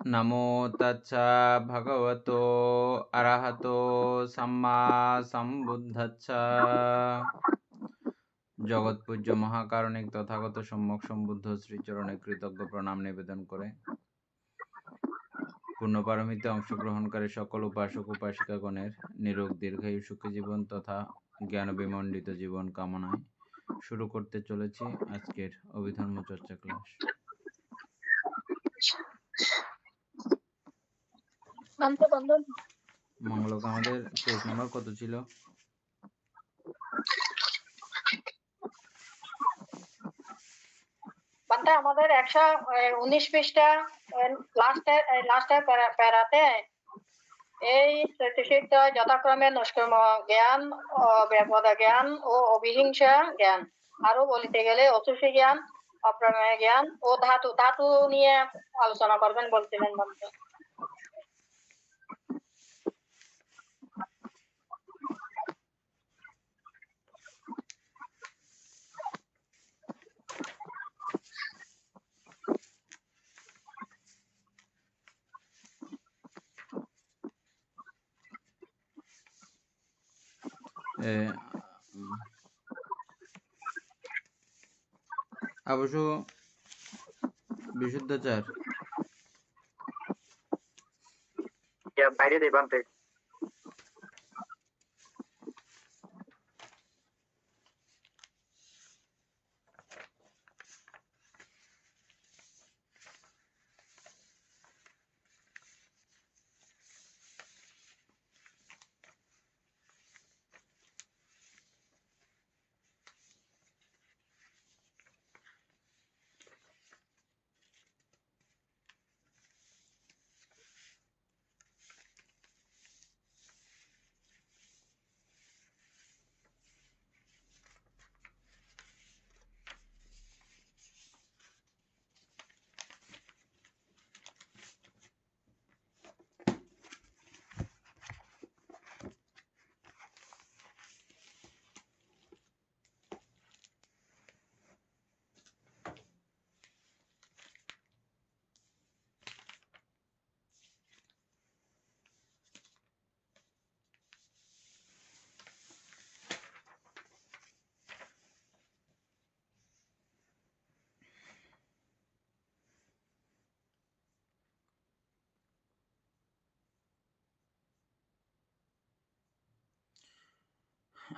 নমো তচ্ছা ভগবতো অরহতো সম্মা সম্বুদ্ধচ্ছা। জগৎপূজ্য মহাকারণিক তথাগত সম্যক সম্বুদ্ধ শ্রীচরণে কৃতজ্ঞ প্রণাম নিবেদন করে পূর্ণপারমিতে অংশগ্রহণকারী সকল উপাসক উপাসিকাগণের নিরোগ দীর্ঘায়ু সুখী জীবন তথা জ্ঞান বিমণ্ডিত জীবন কামনায় শুরু করতে চলেছি আজকের অভিধর্ম চর্চা ক্লাস। মঙ্গলক আমাদের পেজ নাম্বার কত ছিল? আমাদের 119 পৃষ্ঠা লাস্টের প্যারাতে এই চতুর্থ যথাক্রমে নৈষ্কর্ম জ্ঞান, ব্যাপদ জ্ঞান ও অবিহিংসা জ্ঞান, আরো বলতে গেলে অসুষী জ্ঞান, অপ্রমেয় জ্ঞান ও ধাতু নিয়ে আলোচনা করবেন বলছিলেন বন্ধু। অবশ্য বিশুদ্ধাচার বাইরে দেবান থেকে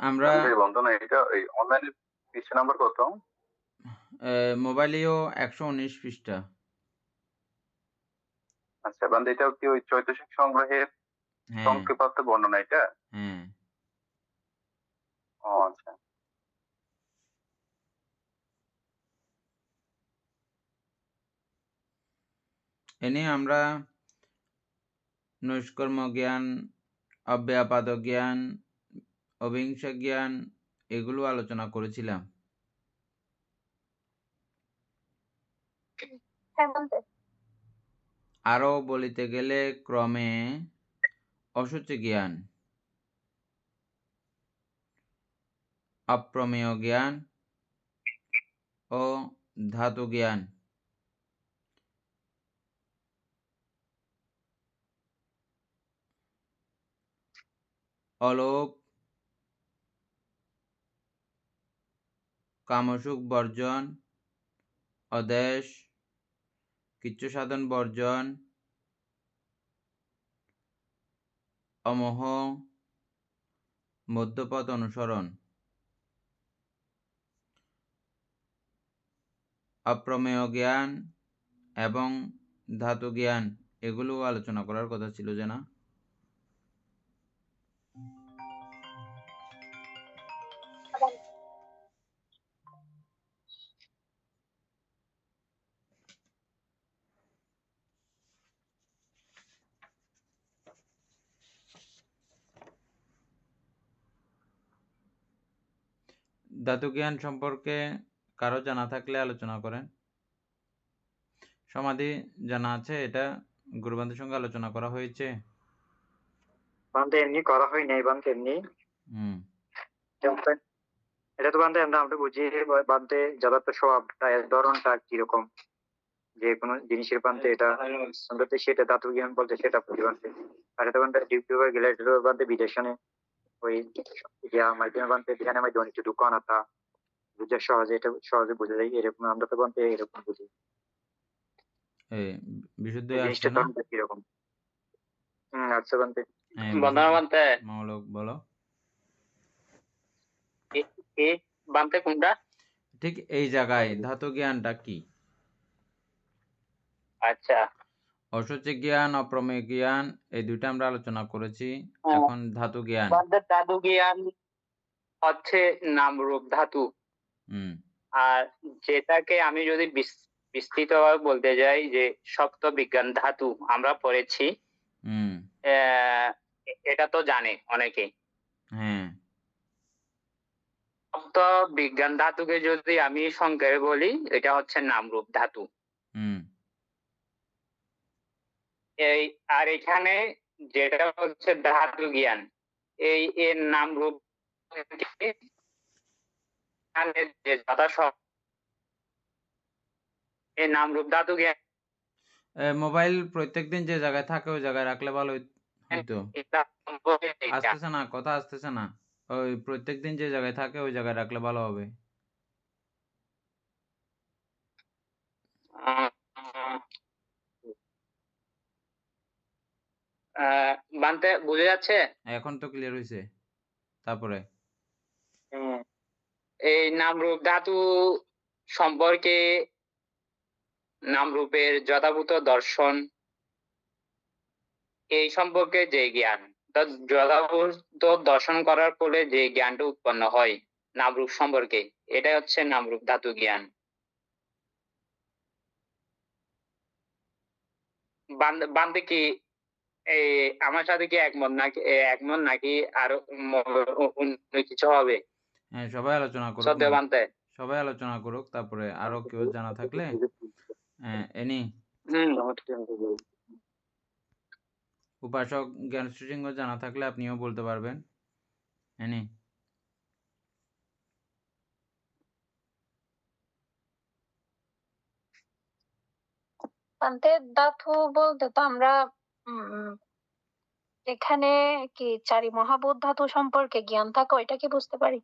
আমরা বন্ধ না, এটা এই অনলাইনে পৃষ্ঠা নাম্বার কত? মোবাইলেও 119 পৃষ্ঠা। আচ্ছা বান্ধব, এটা কি ওই চৈতসিক সংগ্রহের সংক্ষেপার্থ বর্ণনা এটা? হ্যাঁ। ও আচ্ছা। এনে আমরা নৈষ্কর্ম জ্ঞান, অব্যাপাদ জ্ঞান, অবিহিংসা জ্ঞান এগুলো আলোচনা করেছিলাম। আরো বলিতে গেলে ক্রমে অসুচি জ্ঞান, অপ্রমেয় জ্ঞান ও ধাতু জ্ঞান, অলোভ, কামসুখ বর্জন, অদেশ, কিচ্ছু সাধন বর্জন, অমোহ, মধ্যপথ অনুসরণ, অপ্রমেয় জ্ঞান এবং ধাতু জ্ঞান এগুলো আলোচনা করার কথা ছিল যে না? ধাতু জ্ঞান সম্পর্কে কারো জানা থাকলে আলোচনা করেন। সমাধি জানা আছে? এটা গুরুবন্ধুর সঙ্গে আলোচনা করা হয়েছে? বান্ধব এমনি করা হয় নাই, বান্ধব এমনি এটা তো বান্ধব আমরা বুঝি বান্ধব যথার্থ স্বভাবটা, এর ধরনটা কিরকম যে কোনো জিনিসের প্রান্তে এটা বলতে সেটা ধাতু জ্ঞান বলতে সেটা প্রতিবান্তে আর এটা বান্তে ডিউটিউবার গেলে এটা বান্তে বিদেশনে ওই ইয়া মাধ্যমে বান্তে ধ্যানে মাধ্যমে একটু দোকান আতা বুঝে সহজে এটা সহজে বুঝে যায় এরকম আমরা তো বান্তে এরকম বুঝি এই বিশুদ্ধ এই আসছে জিনিসটা না? ধরনটা কিরকম আচ্ছা বান্তে হ্যাঁ বন্ধনা বানতে মামলক বলো। এ বানতে কোনটা? ঠিক এই জায়গায় ধাতু জ্ঞানটা কি? আচ্ছা অসূচি জ্ঞান, অপ্রমেয় জ্ঞান এই দুইটা আমরা আলোচনা করেছি। হ্যাঁ। এখন ধাতু জ্ঞান। বানতে ধাতু জ্ঞান হচ্ছে নাম রূপ ধাতু। হুম আর যেটাকে আমি যদি বিস্তৃতভাবে বলতে যাই যে সপ্ত বিজ্ঞান ধাতু আমরা পড়েছি, হুম এটা তো জানে অনেকে। হ্যাঁ সপ্ত বিজ্ঞান ধাতুকে যদি আমি সংক্ষেপে বলি এটা হচ্ছে নামরূপ ধাতু। হুম এই আর এখানে যেটা হচ্ছে ধাতু জ্ঞান, এই এর নাম রূপ যে যথাসব এই নাম রূপ ধাতু জ্ঞান মোবাইল প্রত্যেকদিন যে জায়গায় থাকে ওই জায়গায় রাখলে ভালো হইতো। এটা সম্পর্কে এটা। আসতেছে না, কথা আসতেছে না। ওই প্রত্যেকদিন যে জায়গায় থাকে ওই জায়গায় রাখলে ভালো হবে। বানতে বুঝে যাচ্ছে? এখন তো ক্লিয়ার হইছে। তারপরে এই নামরূপ ধাতু সম্পর্কে নামরূপের যথাভূত দর্শন এই সম্পর্কে যে জ্ঞান, যথাভূত দর্শন করার ফলে যে জ্ঞানটা উৎপন্ন হয় নামরূপ সম্পর্কে, এটা হচ্ছে নামরূপ ধাতু জ্ঞান। বান্দে কি এই আমার সাথে কি একমত নাকি আরো অন্য কিছু হবে? হ্যাঁ সবাই আলোচনা করুক সদ্য না। বানতে সবাই আলোচনা করুক, তারপরে আরো কেউ জানা থাকলে এনি উপাসক জ্ঞান সিংহ জানা থাকলে আপনিও বলতে পারবেন। এনি পান্তের ধাতু বলতে তো আমরা এখানে কি চারি মহাভূত ধাতু সম্পর্কে জ্ঞান থাকা ওইটা কি বুঝতে পারি?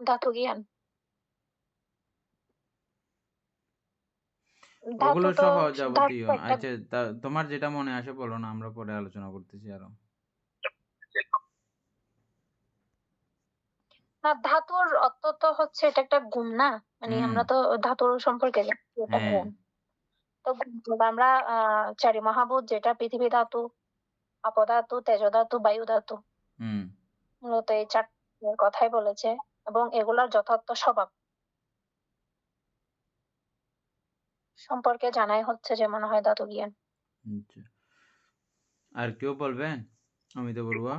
ধাতু জ্ঞান ওগুলো ধাতু তো সহ ধাতু যাবতীয়। একটা আচ্ছা তোমার যেটা মনে আসে বলো না, আমরা পরে আলোচনা করতেছি আরো। না, ধাতুর অর্থ তো হচ্ছে এটা একটা গুণ না, মানে আমরা তো ধাতুর সম্পর্কে জানি এটা হ্যাঁ গুণ। তো আমরা চারি মহাভূত যেটা পৃথিবী ধাতু, আপধাতু, তেজ ধাতু, বায়ু ধাতু, হুম মূলত এই চারটির কথাই বলেছে এবং এগুলার যথার্থ স্বভাব সম্পর্কে জানাই হচ্ছে যে মনে হয় ধাতু জ্ঞান। আচ্ছা। আর কেউ বলবেন? অমিত বড়ুয়া।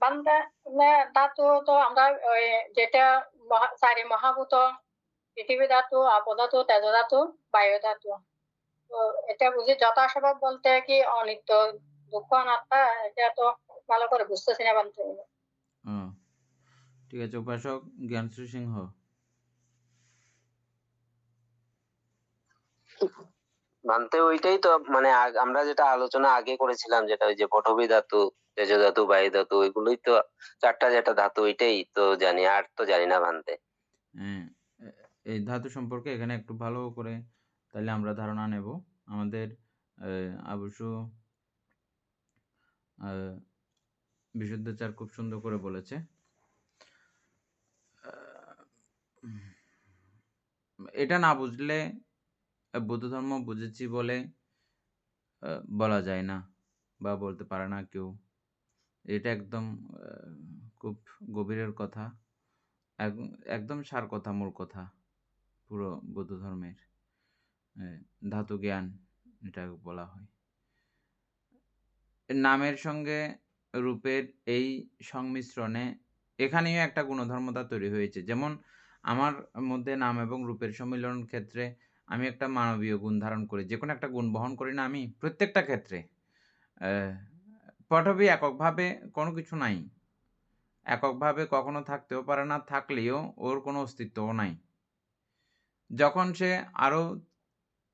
বান্দা ধাতু তো আমরা যেটা চারি মহাভূত, পৃথিবী ধাতু, আপধাতু, তেজ ধাতু, বায়ু ধাতু, তো এটা বুঝি যথাস্বভাব বলতে কি অনিত্য, দুঃখ, অনাত্মা, এটা তো ভালো করে বুঝতেছি না বান্ধব। ঠিক আছে, উপাসক জ্ঞানশ্রী সিংহ। মানতে ওইটাই তো মানে আমরা যেটা আলোচনা আগে করেছিলাম যেটা ওই যে পঠবী ধাতু, তেজ ধাতু, বায়ু ধাতু, ওইগুলোই তো চারটা যেটা ধাতু ওইটাই তো জানি, আর তো জানি না ভানতে। এই ধাতু সম্পর্কে এখানে একটু ভালো করে তাহলে আমরা ধারণা নেব। আমাদের অবশ্য বিশুদ্ধাচার খুব সুন্দর করে বলেছে। এটা না বুঝলে বৌদ্ধ ধর্ম বুঝেছি বলে বলা যায় না বা বলতে পারে না কেউ। এটা একদম খুব গভীরের কথা, একদম সার কথা, মূল কথা পুরো বৌদ্ধ ধর্মের। ধাতু জ্ঞান এটা বলা হয়। নামের সঙ্গে রূপের এই সংমিশ্রণে এখানেও একটা গুণধর্মতা তৈরি হয়েছে। যেমন আমার মধ্যে নাম এবং রূপের সম্মিলন ক্ষেত্রে আমি একটা মানবীয় গুণ ধারণ করি, যে কোনো একটা গুণ বহন করি না আমি প্রত্যেকটা ক্ষেত্রে। পঠবী এককভাবে কোনো কিছু নাই, এককভাবে কখনো থাকতেও পারে না, থাকলেও ওর কোনো অস্তিত্বও নাই। যখন সে আরও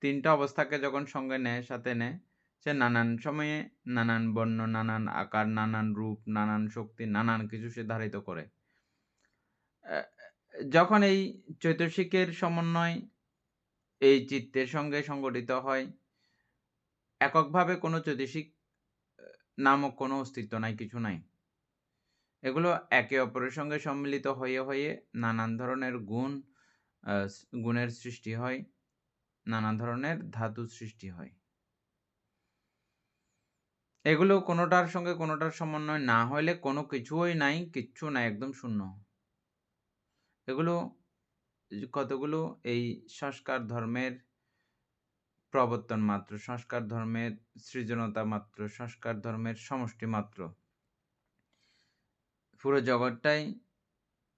3টা অবস্থাকে যখন সঙ্গে নেয়, সাথে নেয়, সে নানান সময়ে নানান বর্ণ, নানান আকার, নানান রূপ, নানান শক্তি, নানান কিছু সে ধারিত করে। যখন এই চৈতসিকের সমন্বয় এই চিত্তের সঙ্গে সংগঠিত হয়, এককভাবে কোনো চৈতসিক নামক কোনো অস্তিত্ব নাই, কিছু নাই। এগুলো একে অপরের সঙ্গে সম্মিলিত হয়ে হয়ে নানান ধরনের গুণের সৃষ্টি হয়, নানা ধরনের ধাতু সৃষ্টি হয়। এগুলো কোনোটার সঙ্গে কোনোটার সমন্বয় না হলে কোনো কিছুই নাই, কিচ্ছু নাই, একদম শূন্য। এগুলো কতগুলো এই সংস্কার ধর্মের প্রবর্তন মাত্র, সংস্কার ধর্মের সৃজনতা মাত্র, সংস্কার ধর্মের সমষ্টি মাত্র। পুরো জগৎটাই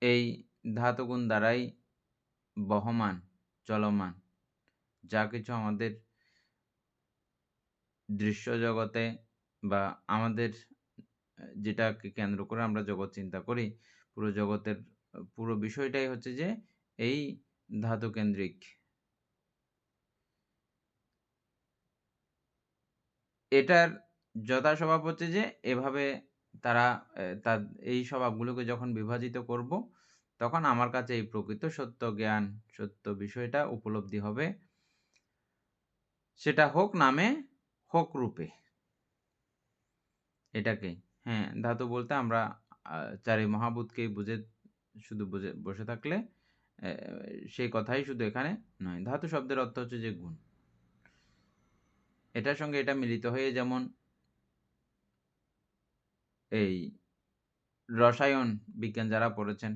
এই ধাতুগুণ দ্বারাই বহমান, চলমান। যা কিছু আমাদের দৃশ্য জগতে বা আমাদের যেটাকে কেন্দ্র করে আমরা জগৎ চিন্তা করি, পুরো জগতের পুরো বিষয়টাই হচ্ছে যে এই ধাতু কেন্দ্রিক। এটার যথাস্বভাব হচ্ছে যে এভাবে তারা তার এই স্বভাবগুলোকে যখন বিভাজিত করব, তখন আমার কাছে এই প্রকৃত সত্য জ্ঞান, সত্য বিষয়টা উপলব্ধি হবে। সেটা হোক নামে, হোক রূপে। এটাকেই, হ্যাঁ, ধাতু বলতে আমরা চারি মহাভূতকেই শুধু বুঝে বসে থাকলে সেই কথাই শুধু এখানে নয়। ধাতু শব্দের অর্থ হচ্ছে যে গুণ। এটার সঙ্গে এটা মিলিত হয়ে যেমন এই রসায়ন বিজ্ঞান যারা পড়েছেন,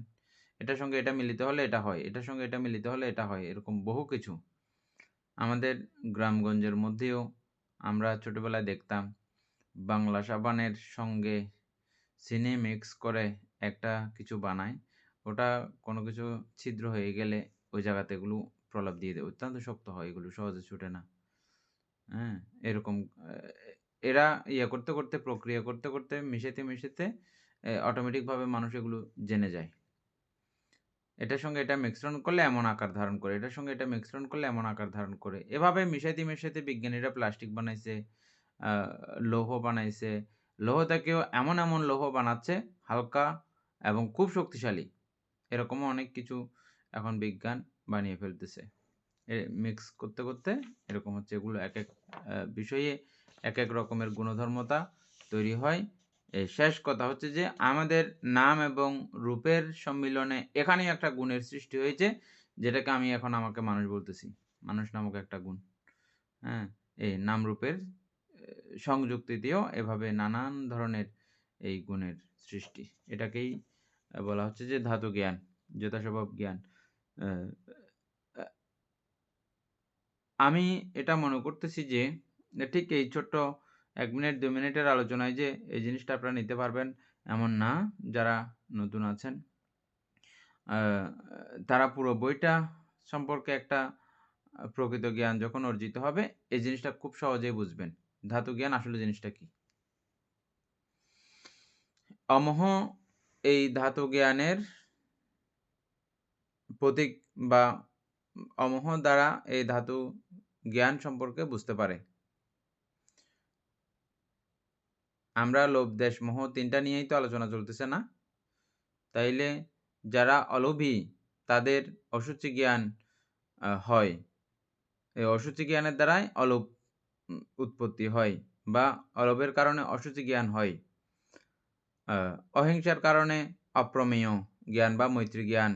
এটার সঙ্গে এটা মিলিত হলে এটা হয়, এটার সঙ্গে এটা মিলিত হলে এটা হয়, এরকম বহু কিছু। আমাদের গ্রামগঞ্জের মধ্যেও আমরা ছোটবেলায় দেখতাম বাংলা সাবানের সঙ্গে চিনি মিক্স করে একটা কিছু বানায়, ওটা কোনো কিছু ছিদ্র হয়ে গেলে ওই জায়গাতে এগুলো প্রলাপ দিয়ে দেয়, অত্যন্ত শক্ত হয়, এগুলো সহজে ছুটে না। হ্যাঁ, এরকম এরা করতে করতে, প্রক্রিয়া করতে করতে, মিশাতে অটোমেটিকভাবে মানুষ এগুলো জেনে যায়। এটার সঙ্গে এটা মিশ্রণ করলে এমন আকার ধারণ করে, এটার সঙ্গে এটা মিশ্রণ করলে এমন আকার ধারণ করে। এভাবে মিশাইতে বিজ্ঞানীরা প্লাস্টিক বানাইছে, লৌহ বানাইছে। লৌহ থেকেও এমন এমন লৌহ বানাচ্ছে হালকা এবং খুব শক্তিশালী। এরকমও অনেক কিছু এখন বিজ্ঞান বানিয়ে ফেলতেছে। মিক্স করতে করতে এরকম হচ্ছে। এগুলো এক এক বিষয়ে এক এক রকমের গুণধর্মতা তৈরি হয়। এই শেষ কথা হচ্ছে যে আমাদের নাম এবং রূপের সম্মিলনে এখানেই একটা গুণের সৃষ্টি হয়েছে, যেটাকে আমি এখন আমাকে মানুষ বলতেছি। মানুষ নামক একটা গুণ। হ্যাঁ, এই নাম রূপের সংযুক্তিতেও এভাবে নানান ধরনের এই গুণের সৃষ্টি। এটাকেই বলা হচ্ছে যে ধাতু জ্ঞান, যথাস্বভাব জ্ঞান। আমি এটা মনে করতেছি যে ঠিক এই ছোট্ট 1 মিনিট 2 মিনিটের আলোচনায় যে এই জিনিসটা আপনারা নিতে পারবেন এমন না। যারা নতুন আছেন তারা পুরো বইটা সম্পর্কে একটা প্রকৃত জ্ঞান যখন অর্জিত হবে, এই জিনিসটা খুব সহজেই বুঝবেন। ধাতু জ্ঞান আসলে জিনিসটা কি? অমোহ এই ধাতু জ্ঞানের প্রতীক বা অমোহ দ্বারা এই ধাতু জ্ঞান সম্পর্কে বুঝতে পারে। আমরা লোভ, দেশ, মোহ 3টা নিয়েই তো আলোচনা চলতেছে না? তাইলে যারা অলোভী তাদের অসুচি জ্ঞান হয়। এই অসুচি জ্ঞানের দ্বারাই অলোভ উৎপত্তি হয় বা অলোভের কারণে অসুচি জ্ঞান হয়। অহিংসার কারণে অপ্রমেয় জ্ঞান বা মৈত্রী জ্ঞান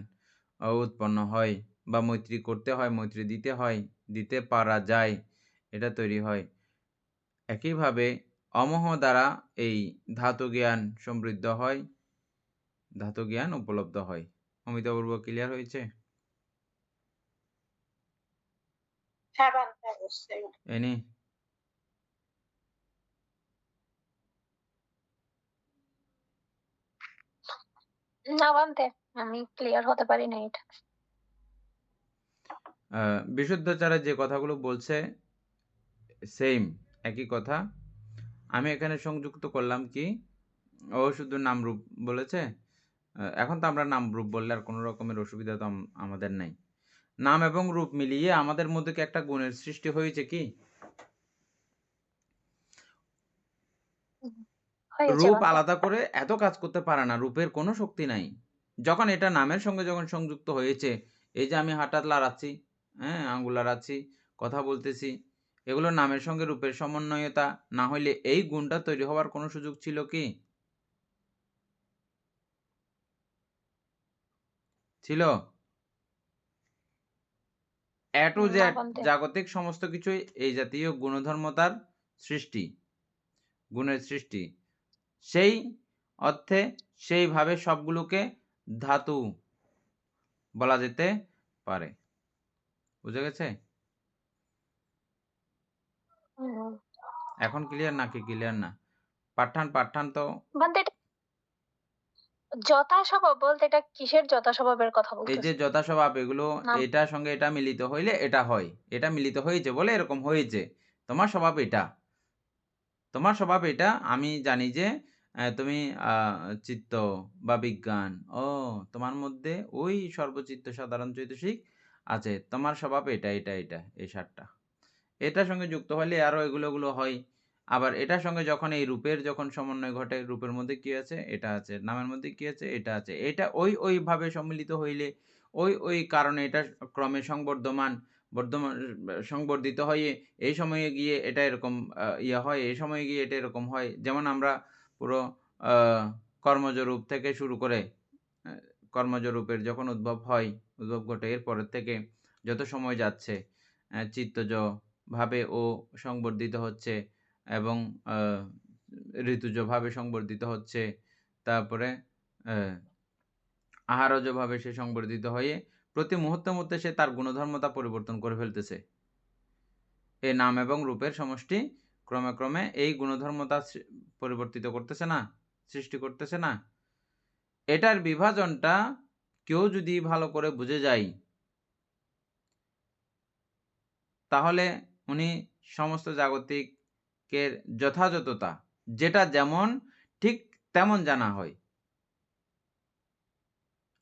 উৎপন্ন হয় বা মৈত্রী করতে হয়, মৈত্রী দিতে হয়, দিতে পারা যায়, এটা তৈরি হয়। একইভাবে অমোহ দ্বারা এই ধাতু জ্ঞান সমৃদ্ধ হয়, ধাতু জ্ঞান উপলব্ধ হয়। অমিতাপূর্ব ক্লিয়ার হয়েছে? হ্যাঁ বানতে অবশ্যই। এনি না বানতে আমি ক্লিয়ার হতে পারি না এটা। বিশুদ্ধাচার্য যে কথাগুলো বলছে সেম একই কথা। আমি এখানে সংযুক্ত করলাম কি, ও শুধু নামরূপ বলেছে, এখন তো আমরা নাম রূপ বললে আর কোনো রকমের অসুবিধা তো আমাদের নেই। নাম এবং রূপ মিলিয়ে আমাদের মধ্যে কি একটা গুণের সৃষ্টি হয়েছে কি? হয়েছে রূপ বান্ধে। আলাদা করে এত কাজ করতে পারে না, রূপের কোনো শক্তি নাই। যখন এটা নামের সঙ্গে যখন সংযুক্ত হয়েছে, এই যে আমি হাত লাড়াচ্ছি, হ্যাঁ, আঙ্গুল লাড়াচ্ছি, কথা বলতেছি, এগুলো নামের সঙ্গে রূপের সমন্বয়তা না হইলে এই গুণটা তৈরি হওয়ার কোনো সুযোগ ছিল কি? ছিল? A to Z না বান্ধে। জাগতিক সমস্ত কিছুই এই জাতীয় গুণধর্মতার সৃষ্টি, গুণের সৃষ্টি। সেই অর্থে সেইভাবে সবগুলোকে ধাতু বলা যেতে পারে। বুঝা গেছে? হুম। এখন ক্লিয়ার নাকি ক্লিয়ার না? পাঠান তো বান্ধে, এটা যথাস্বভাব বলতে এটা কিসের যথাস্বভাবের কথা এই যে বলতেছে? যথাস্বভাব এগুলো নাম। এটার সঙ্গে এটা মিলিত হইলে এটা হয়। এটা মিলিত হয়েছে বলে এরকম হয়েছে। তোমার স্বভাব এটা। তোমার স্বভাব এটা। আমি জানি যে তুমি আ চিত্ত বা বিজ্ঞান, ও তোমার মধ্যে ওই সর্বচিত্ত সাধারণ চৈতসিক আছে। তোমার স্বভাব এটা, এই ৭ টা। এটার সঙ্গে যুক্ত হলে আরো এগুলো হয়। আবার এটার সঙ্গে যখন এই রূপের যখন সমন্বয় ঘটে, রূপের মধ্যে কি আছে? এটা আছে। নামের মধ্যে কি আছে? এটা আছে। এটা ওইভাবে সম্মিলিত হইলে ওই কারণে এটা ক্রমে সংবর্ধিত হয়ে এই সময়ে গিয়ে এটা এরকম ইয়া হয়, এই সময়ে গিয়ে এটা এরকম হয়। যেমন আমরা পুরো আ কর্মজ রূপ থেকে শুরু করে অ্যা কর্মজ রূপের যখন উদ্ভব ঘটে এরপরের থেকে যত সময় যাচ্ছে চিত্তজ ভাবে ও সংবর্ধিত হচ্ছে এবং আ ঋতুজভাবে সংবর্ধিত হচ্ছে। তারপরে অ্যা আহারজভাবে সে সংবর্ধিত হয়ে প্রতি মুহূর্তে সে তার গুণধর্মতা পরিবর্তন করে ফেলতেছে। এই নাম এবং রূপের সমষ্টি ক্রমে এই গুণধর্মতা পরিবর্তিত করতেছে না? সৃষ্টি করতেছে না? এটার বিভাজনটা কেউ যদি ভালো করে বুঝে যায় তাহলে উনি সমস্ত জাগতিকের যথাযথতা যেটা যেমন ঠিক তেমন জানা হয়।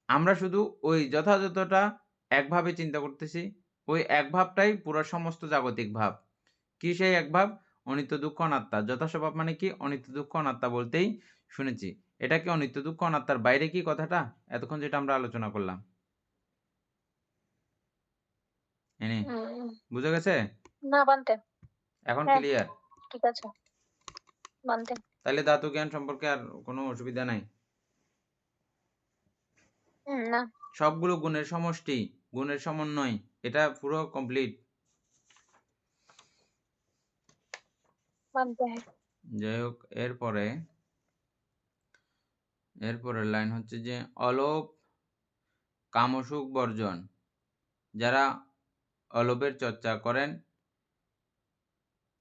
আমরা শুধু ওই যথাযথটা একভাবে চিন্তা করতেছি। ওই এক ভাবটাই পুরা সমস্ত জাগতিক ভাব। কি সেই এক ভাব? অনিত্য দুঃখ অনাত্মা। যথাস্বভাব মানে কি? অনিত্য দুঃখ অনাত্মা বলতেই শুনেছি। এটা কি অনিত্য দুঃখ অনাত্মার বাইরে কি কথাটা? এতক্ষণ যেটা আমরা আলোচনা করলাম। হুম। বুঝা গেছে? না বান্ধে। এখন হ্যাঁ, ক্লিয়ার? ঠিক আছে বান্ধে। তাইলে ধাতু জ্ঞান সম্পর্কে আর কোনো অসুবিধা নাই। না সবগুলো গুণের সমষ্টি, গুণের সমন্বয় এটা পুরো কমপ্লিট। বান্ধে। যাই হোক এরপরের লাইন হচ্ছে যে অলোভ কামসুখ বর্জন। যারা অলোভের চর্চা করেন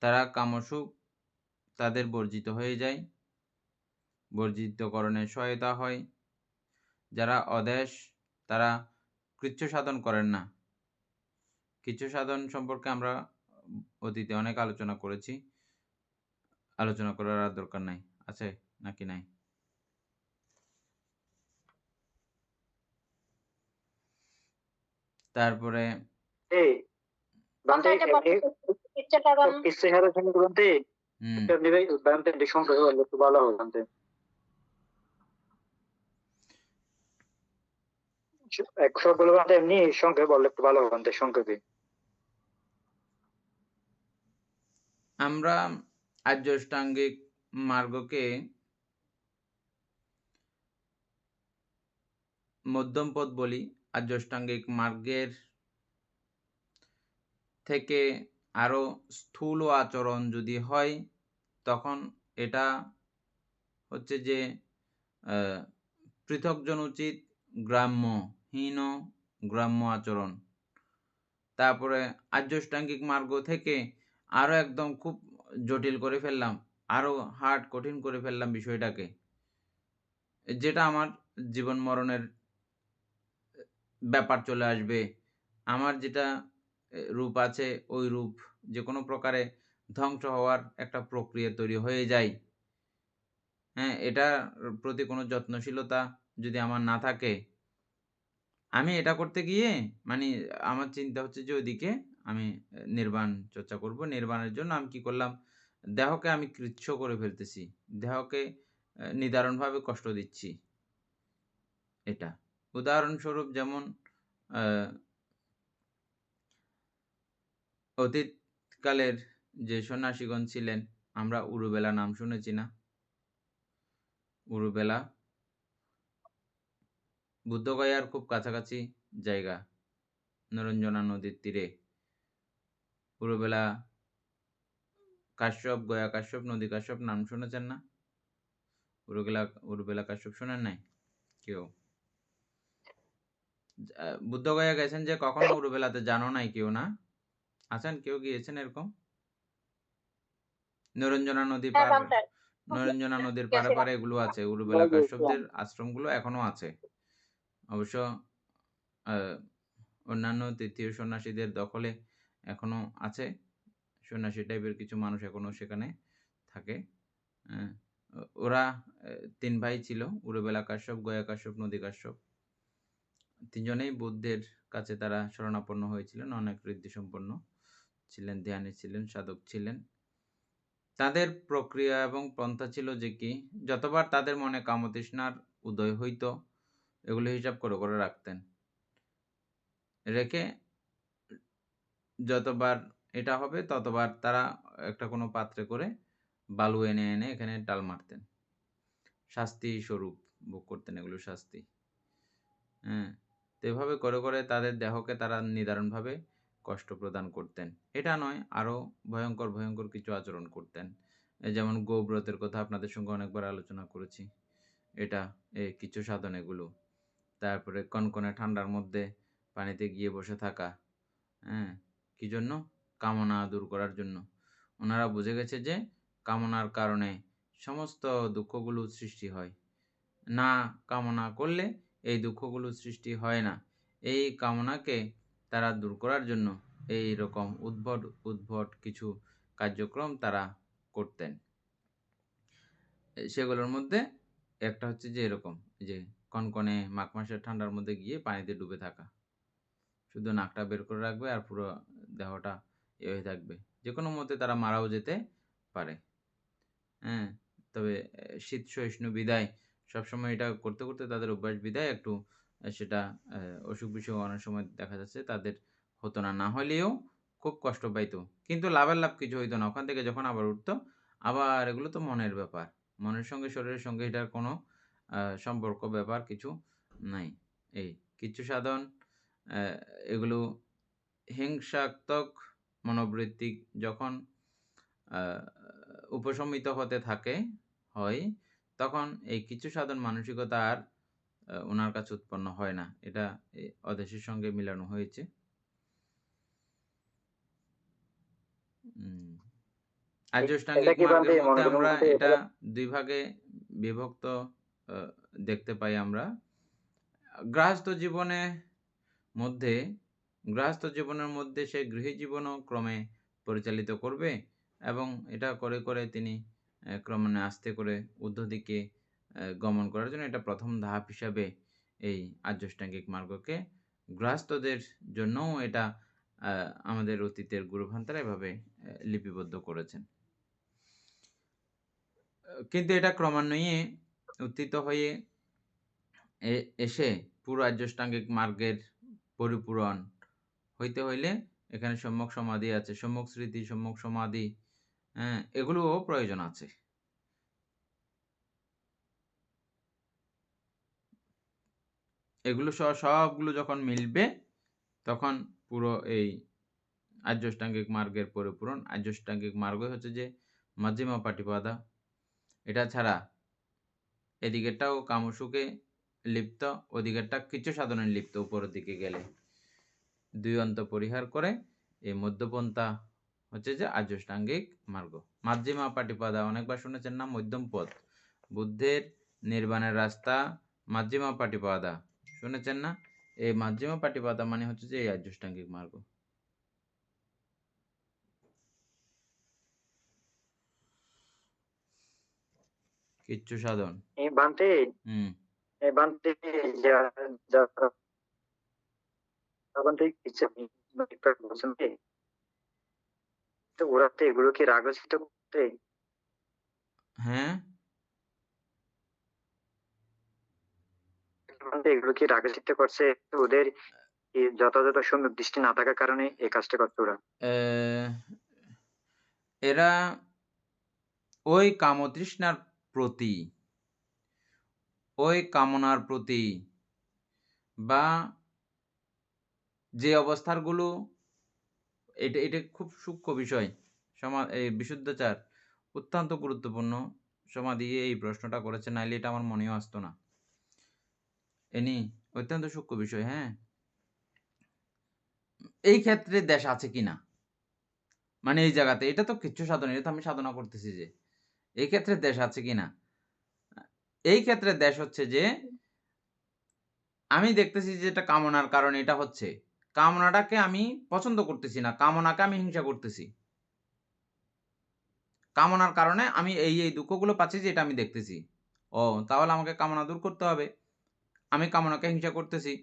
তারা কামসুখ তাদের বর্জিত হয়ে যায়, বর্জিতকরণে সহায়তা হয়। যারা অদেশ তারা কৃচ্ছ সাধন করেন না। কৃচ্ছ সাধন সম্পর্কে আমরা অতীতে অনেক আলোচনা করেছি। আলোচনা করার আর দরকার নাই। আছে নাকি নাই? তারপরে এই বান্ধে বান্ধে এটা ইচ্ছে সাধন কিসে হারে শুনে বান্ধে হুম, একটা নিবে বান্ধে সংখ্যা হলে একটু ভালো হবে বান্ধে। সবগুলো বান্ধে এমনি সংখ্যা বললে একটু ভালো হবে বান্ধে সংখ্যাকে। আমরা আর্য অষ্টাঙ্গিক মার্গকে মধ্যম পথ বলি। আর্য অষ্টাঙ্গিক মার্গের থেকে আরো স্থূল আচরণ যদি হয় তখন এটা হচ্ছে যে পৃথকজন উচিত গ্রাম্য, হীন গ্রাম্য আচরণ। তারপরে আর্য অষ্টাঙ্গিক মার্গ থেকে আরো একদম খুব জটিল করে ফেললাম, আরো হার্ড কঠিন করে ফেললাম বিষয়টাকে, যেটা আমার জীবন মরণের ব্যাপার চলে আসবে। আমার যেটা রূপ আছে ওই রূপ যে কোনো প্রকারে ধ্বংস হওয়ার একটা প্রক্রিয়া তৈরি হয়ে যায়। হ্যাঁ, এটার প্রতি কোনো যত্নশীলতা যদি আমার না থাকে, আমি এটা করতে গিয়ে মানে আমার চিন্তা হচ্ছে যে ওইদিকে আমি নির্বাণ চর্চা করব। নির্বাণের জন্য আমি কি করলাম? দেহকে আমি কৃচ্ছ করে ফেলতেছি। দেহকে নিদারুণভাবে কষ্ট দিচ্ছি। এটা। উদাহরণস্বরূপ যেমন আ অতীতকালের যে সন্ন্যাসীগণ ছিলেন, আমরা উরুবেলা নাম শুনেছি না? উরুবেলা বুদ্ধগয়ার খুব কাছাকাছি জায়গা। নিরঞ্জনা নদীর তীরে। উরুবেলা কাশ্যপ, গয়া কাশ্যপ, নদী কাশ্যপ নাম শুনেছেন না? উরুবেলা কাশ্যপ শোনেন নাই কেউ? বুদ্ধগয়া গেছেন যে কখনো উরুবেলাতে জানো নাই কেউ না? আছেন কেউ গিয়েছেন এরকম? নিরঞ্জনা নদী হ্যাঁ পার বানতে নিরঞ্জনা নদীর পাড়ে, গেছিলাম। পাড়ে এগুলো আছে। উরুবেলা কাশ্যপদের আশ্রমগুলো এখনো আছে। অবশ্য আ অন্যান্য তৃতীয় সন্ন্যাসীদের দখলে এখনো আছে। সন্ন্যাসী টাইপের কিছু মানুষ এখনো সেখানে থাকে। হ্যাঁ? ওরা ৩ ভাই ছিল। উরুবেলা কাশ্যপ, গয়া কাশ্যপ, নদী কাশ্যপ। ৩ জনেই বুদ্ধের কাছে তারা শরণাপন্ন হয়েছিলেন। অনেক ঋদ্ধিসম্পন্ন ছিলেন, ধ্যানী ছিলেন, সাধক ছিলেন। তাদের প্রক্রিয়া এবং পন্থা ছিল যে কি, যতবার তাদের মনে কামতৃষ্ণার উদয় হইত, এগুলো হিসাব করে, করে রাখতেন। রেখে যতবার এটা হবে ততবার তারা একটা কোনো পাত্রে করে বালু এনে, এনে এখানে ডাল মারতেন। শাস্তি স্বরূপ ভোগ করতেন এগুলো শাস্তি। হ্যাঁ? তো এভাবে করে, করে তাদের দেহকে তারা নিদারুণভাবে কষ্ট প্রদান করতেন। এটা নয়, আরও ভয়ঙ্কর, ভয়ঙ্কর কিছু আচরণ করতেন। যেমন গোব্রতের কথা আপনাদের সঙ্গে অনেকবার আলোচনা করেছি। এটা কিছু সাধন এগুলো। তারপরে কনকনে ঠান্ডার মধ্যে পানিতে গিয়ে বসে থাকা। হ্যাঁ? কি জন্য? কামনা দূর করার জন্য। ওনারা বুঝে গেছে যে কামনার কারণে সমস্ত দুঃখগুলো সৃষ্টি হয়। না কামনা করলে এই দুঃখগুলো সৃষ্টি হয় না। এই কামনাকে তারা দূর করার জন্য এইরকম উদ্ভট, উদ্ভট কিছু কার্যক্রম তারা করতেন। সেগুলোর মধ্যে একটা হচ্ছে যে এরকম যে কনকনে মাঘ মাসের ঠান্ডার মধ্যে গিয়ে পানিতে ডুবে থাকা। শুধু নাকটা বের করে রাখবে আর পুরো দেহটা হয়ে থাকবে। যেকোনো মতে তারা মারাও যেতে পারে। হ্যাঁ? তবে শীত সহিষ্ণু বিধায় সবসময় এটা করতে, করতে তাদের অভ্যাস বিধায় একটু সেটা অসুখ-বিসুখ অনেক সময় দেখা যাচ্ছে তাদের হতো না। না হলেও খুব কষ্ট পাইতো। কিন্তু লাভের লাভ কিছু হইতো না। ওখান থেকে যখন আবার উঠতো, আবার এগুলো তো মনের ব্যাপার। মনের সঙ্গে শরীরের সঙ্গে এটার কোনো সম্পর্ক ব্যাপার কিছু নাই। এই কিচ্ছু সাধন অ্যা এগুলো হিংসাত্মক মনোবৃত্তি যখন আ উপশমিত হতে হয়, তখন এই কিছু সাধন মানসিকতা আর উনার কাছে উৎপন্ন হয় না। এটা অদেশের সঙ্গে মিলানো হয়েছে। উম এটা আর্যাষ্টাঙ্গিক কি মার্গের বান্তে মধ্যে মনোরঞ্জন আমরা বান্তে এটা ২ ভাগে বিভক্ত আ দেখতে পাই আমরা। গৃহস্থ জীবনে মধ্যে গৃহস্থ জীবনের মধ্যে সে গৃহী জীবনও ক্রমে পরিচালিত করবে এবং এটা করে, করে তিনি ক্রমান্বয়ে আস্তে করে ঊর্ধ্বদিকে গমন করার জন্য এটা ১ম ধাপ হিসাবে এই আর্যাষ্টাঙ্গিক মার্গকে গৃহস্থদের জন্যও এটা আমাদের অতীতের গুরুভান্তারা এভাবে লিপিবদ্ধ করেছেন। কিন্তু এটা ক্রমান্বয়ে উত্থিত হয়ে এসে পুরো আর্যাষ্টাঙ্গিক মার্গের পরিপূরণ হইতে হইলে এখানে সম্যক সমাধি আছে। সম্যক স্মৃতি, সম্যক সমাধি, হ্যাঁ? এগুলোও প্রয়োজন আছে। এগুলো সবগুলো যখন মিলবে তখন পুরো এই আর্যাষ্টাঙ্গিক মার্গের পরিপূরণ। আর্যাষ্টাঙ্গিক মার্গই হচ্ছে যে মজজিমা পাটিপদা। এটা ছাড়া এদিকেরটাও কামসুখে লিপ্ত, ওদিকেরটা কিছু সাধনে লিপ্ত উপরের দিকে গেলে। ২ অন্ত পরিহার করে এই মধ্যপন্থা হচ্ছে যে আর্যাষ্টাঙ্গিক মার্গ। মজজিমা পাটিপদা অনেকবার শুনেছেন না? মধ্যম পথ। বুদ্ধের নির্বাণের রাস্তা মজজিমা পাটিপদা। শুনেছেন না? এই মজজিমা পাটিপদা মানে হচ্ছে যে এই আর্যাষ্টাঙ্গিক মার্গ। কিচ্ছু সাধন। বান্তে হুম। বানতে বানতে ইচ্ছে বলছেন কি তো ওরা তো এগুলো কি রাগচিত করতে হ্যাঁ এগুলো কি রাগচিত করছে তো ওদের কি যথাযথ সম্যক দৃষ্টি না থাকার কারণে এই কাজটা করছে ওরা আহ, এরা ওই কামতৃষ্ণার প্রতি, ওই কামনার প্রতি, বা যে অবস্থাগুলো, এটা খুব সূক্ষ্ম বিষয়। এই বিশুদ্ধাচার অত্যন্ত গুরুত্বপূর্ণ। সমাধি এই প্রশ্নটা করেছে, নাইলে এটা আমার মনেও আসতো না। এনি অত্যন্ত সূক্ষ্ম বিষয়। হ্যাঁ, এই ক্ষেত্রে দেশ আছে কিনা, মানে এই জায়গাতে এটা তো কিচ্ছু সাধনা, এটা তো আমি সাধনা করতেছি, যে এই ক্ষেত্রে দেশ আছে কিনা। এই ক্ষেত্রে দেশ হচ্ছে যে আমি দেখতেছি যে এটা কামনার কারণে এটা হচ্ছে, কামনাটাকে আমি পছন্দ করতেছি না, কামনাকে আমি হিংসা করতেছি। কামনার কারণে আমি এই দুঃখগুলো পাচ্ছি, যে এটা আমি দেখতেছি। ও, তাহলে আমাকে কামনা দূর করতে হবে। আমি কামনাকে হিংসা করতেছি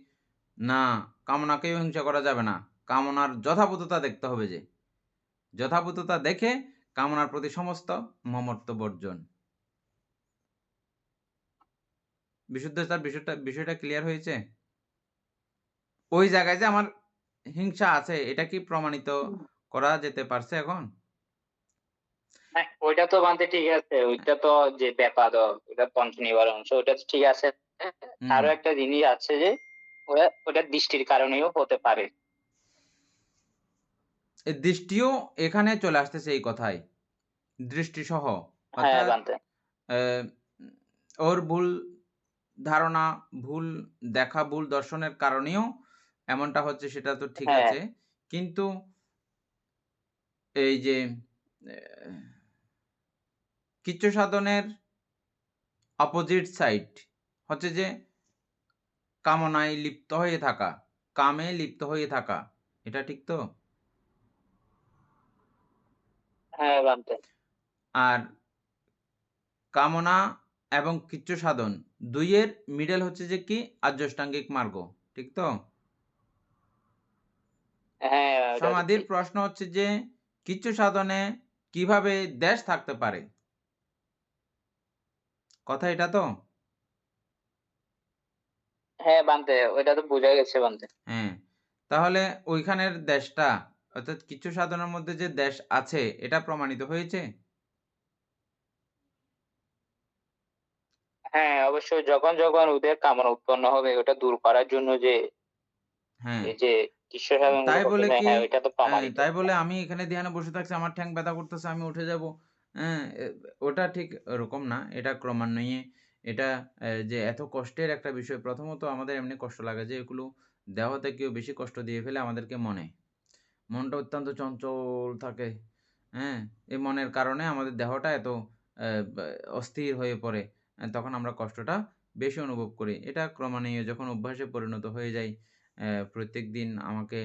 না, কামনাকেও হিংসা করা যাবে না। কামনার যথাযথতা দেখতে হবে, যে যথাযথতা দেখে কামনার প্রতি সমস্ত মমত্ব বর্জন। বিশুদ্ধতার বিষয়টা ক্লিয়ার হয়েছে? ওই জায়গায় যে আমার হিংসা আছে, এটা কি প্রমাণিত করা যেতে পারছে এখন? হ্যাঁ, ওইটা তো মানতে ঠিক আছে, ওইটা তো যে ব্যাপার ওটা পঞ্চ নিবারণ অংশ, ওটা তো ঠিক আছে। হুম। আরো একটা জিনিস আছে যে ওটা দৃষ্টির কারণেও হতে পারে। এই দৃষ্টিও এখানে চলে আসতেছে এই কথায়, দৃষ্টি সহ। হ্যাঁ অর্থাৎ বানতে, ওর ভুল ধারণা, ভুল দেখা, ভুল দর্শনের কারণেও এমনটা হচ্ছে, সেটা তো ঠিক হ্যাঁ আছে। কিন্তু এই যে কিচ্ছু সাধনের অপোজিট সাইড হচ্ছে যে কামনায় লিপ্ত হয়ে থাকা, কামে লিপ্ত হয়ে থাকা। এটা ঠিক তো? হ্যাঁ বানতে, আর কামনা এবং কিচ্ছু সাধন দুইয়ের মিডল হচ্ছে যে কি আর্যষ্টাঙ্গিক মার্গ, ঠিক তো? হ্যাঁ ওটা তো সমাধির ঠিক। প্রশ্ন হচ্ছে যে কিচ্ছু সাধনে কিভাবে দেশ থাকতে পারে, কথা এটা তো? হ্যাঁ বানতে, ওইটা তো বোঝা গেছে বানতে। হ্যাঁ, তাহলে ওইখানের দেশটা, অর্থাৎ কিচ্ছু সাধনের মধ্যে যে দেশ আছে, এটা প্রমাণিত হয়েছে। হ্যাঁ অবশ্যই, যখন যখন ওদের কামনা উৎপন্ন হবে ওটা দূর করার জন্য যে হ্যাঁ, এই যে ঈশ্বর সাধন গুলো তাই করতে বলে যায়, কি হ্যাঁ ওইটা তো প্রমাণিত। তাই বলে আমি এখানে ধ্যানে বসে থাকছি, আমার ঠ্যাং ব্যথা করতেছে, আমি উঠে যাব, হ্যাঁ, ওটা ঠিক ওরকম না। এটা ক্রমান্বয়ে, এটা যে এত কষ্টের একটা বিষয়। প্রথমত আমাদের এমনি কষ্ট লাগে যে এগুলো দেহ থেকেও বেশি কষ্ট দিয়ে ফেলে আমাদেরকে। মনটা অত্যন্ত চঞ্চল থাকে। হ্যাঁ, এই মনের কারণে আমাদের দেহটা এত অস্থির হয়ে পড়ে। তখন আমরা কষ্টটা বেশি অনুভব করি। এটা ক্রমান্বয়ে যখন অভ্যাসে পরিণত হয়ে যায়, প্রত্যেকদিন আমাকে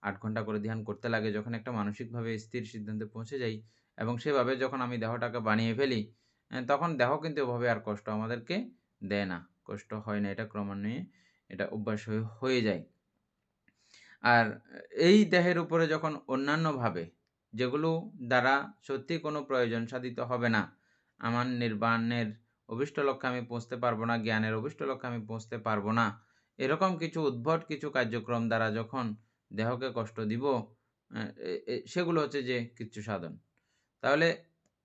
৮ ঘন্টা করে ধ্যান করতে লাগে। যখন একটা মানসিকভাবে স্থির সিদ্ধান্তে পৌঁছে যাই এবং সেভাবে যখন আমি দেহটাকে বানিয়ে ফেলি, তখন দেহ কিন্তু ওভাবে আর কষ্ট আমাদেরকে দেয় না। কষ্ট হয় না। এটা ক্রমান্বয়ে এটা অভ্যাস হয়ে যায়। আর এই দেহের উপরে যখন অন্যান্যভাবে, যেগুলো দ্বারা সত্যি কোনো প্রয়োজন সাধিত হবে না, আমার নির্বাণের অভিষ্ট লক্ষ্যে আমি পৌঁছতে পারবো না, জ্ঞানের অভিষ্ট লক্ষ্যে আমি পৌঁছতে পারবো না, এরকম কিছু উদ্ভট কিছু কার্যক্রম দ্বারা যখন দেহকে কষ্ট দিব, সেগুলো হচ্ছে যে কিচ্ছু সাধন। তাহলে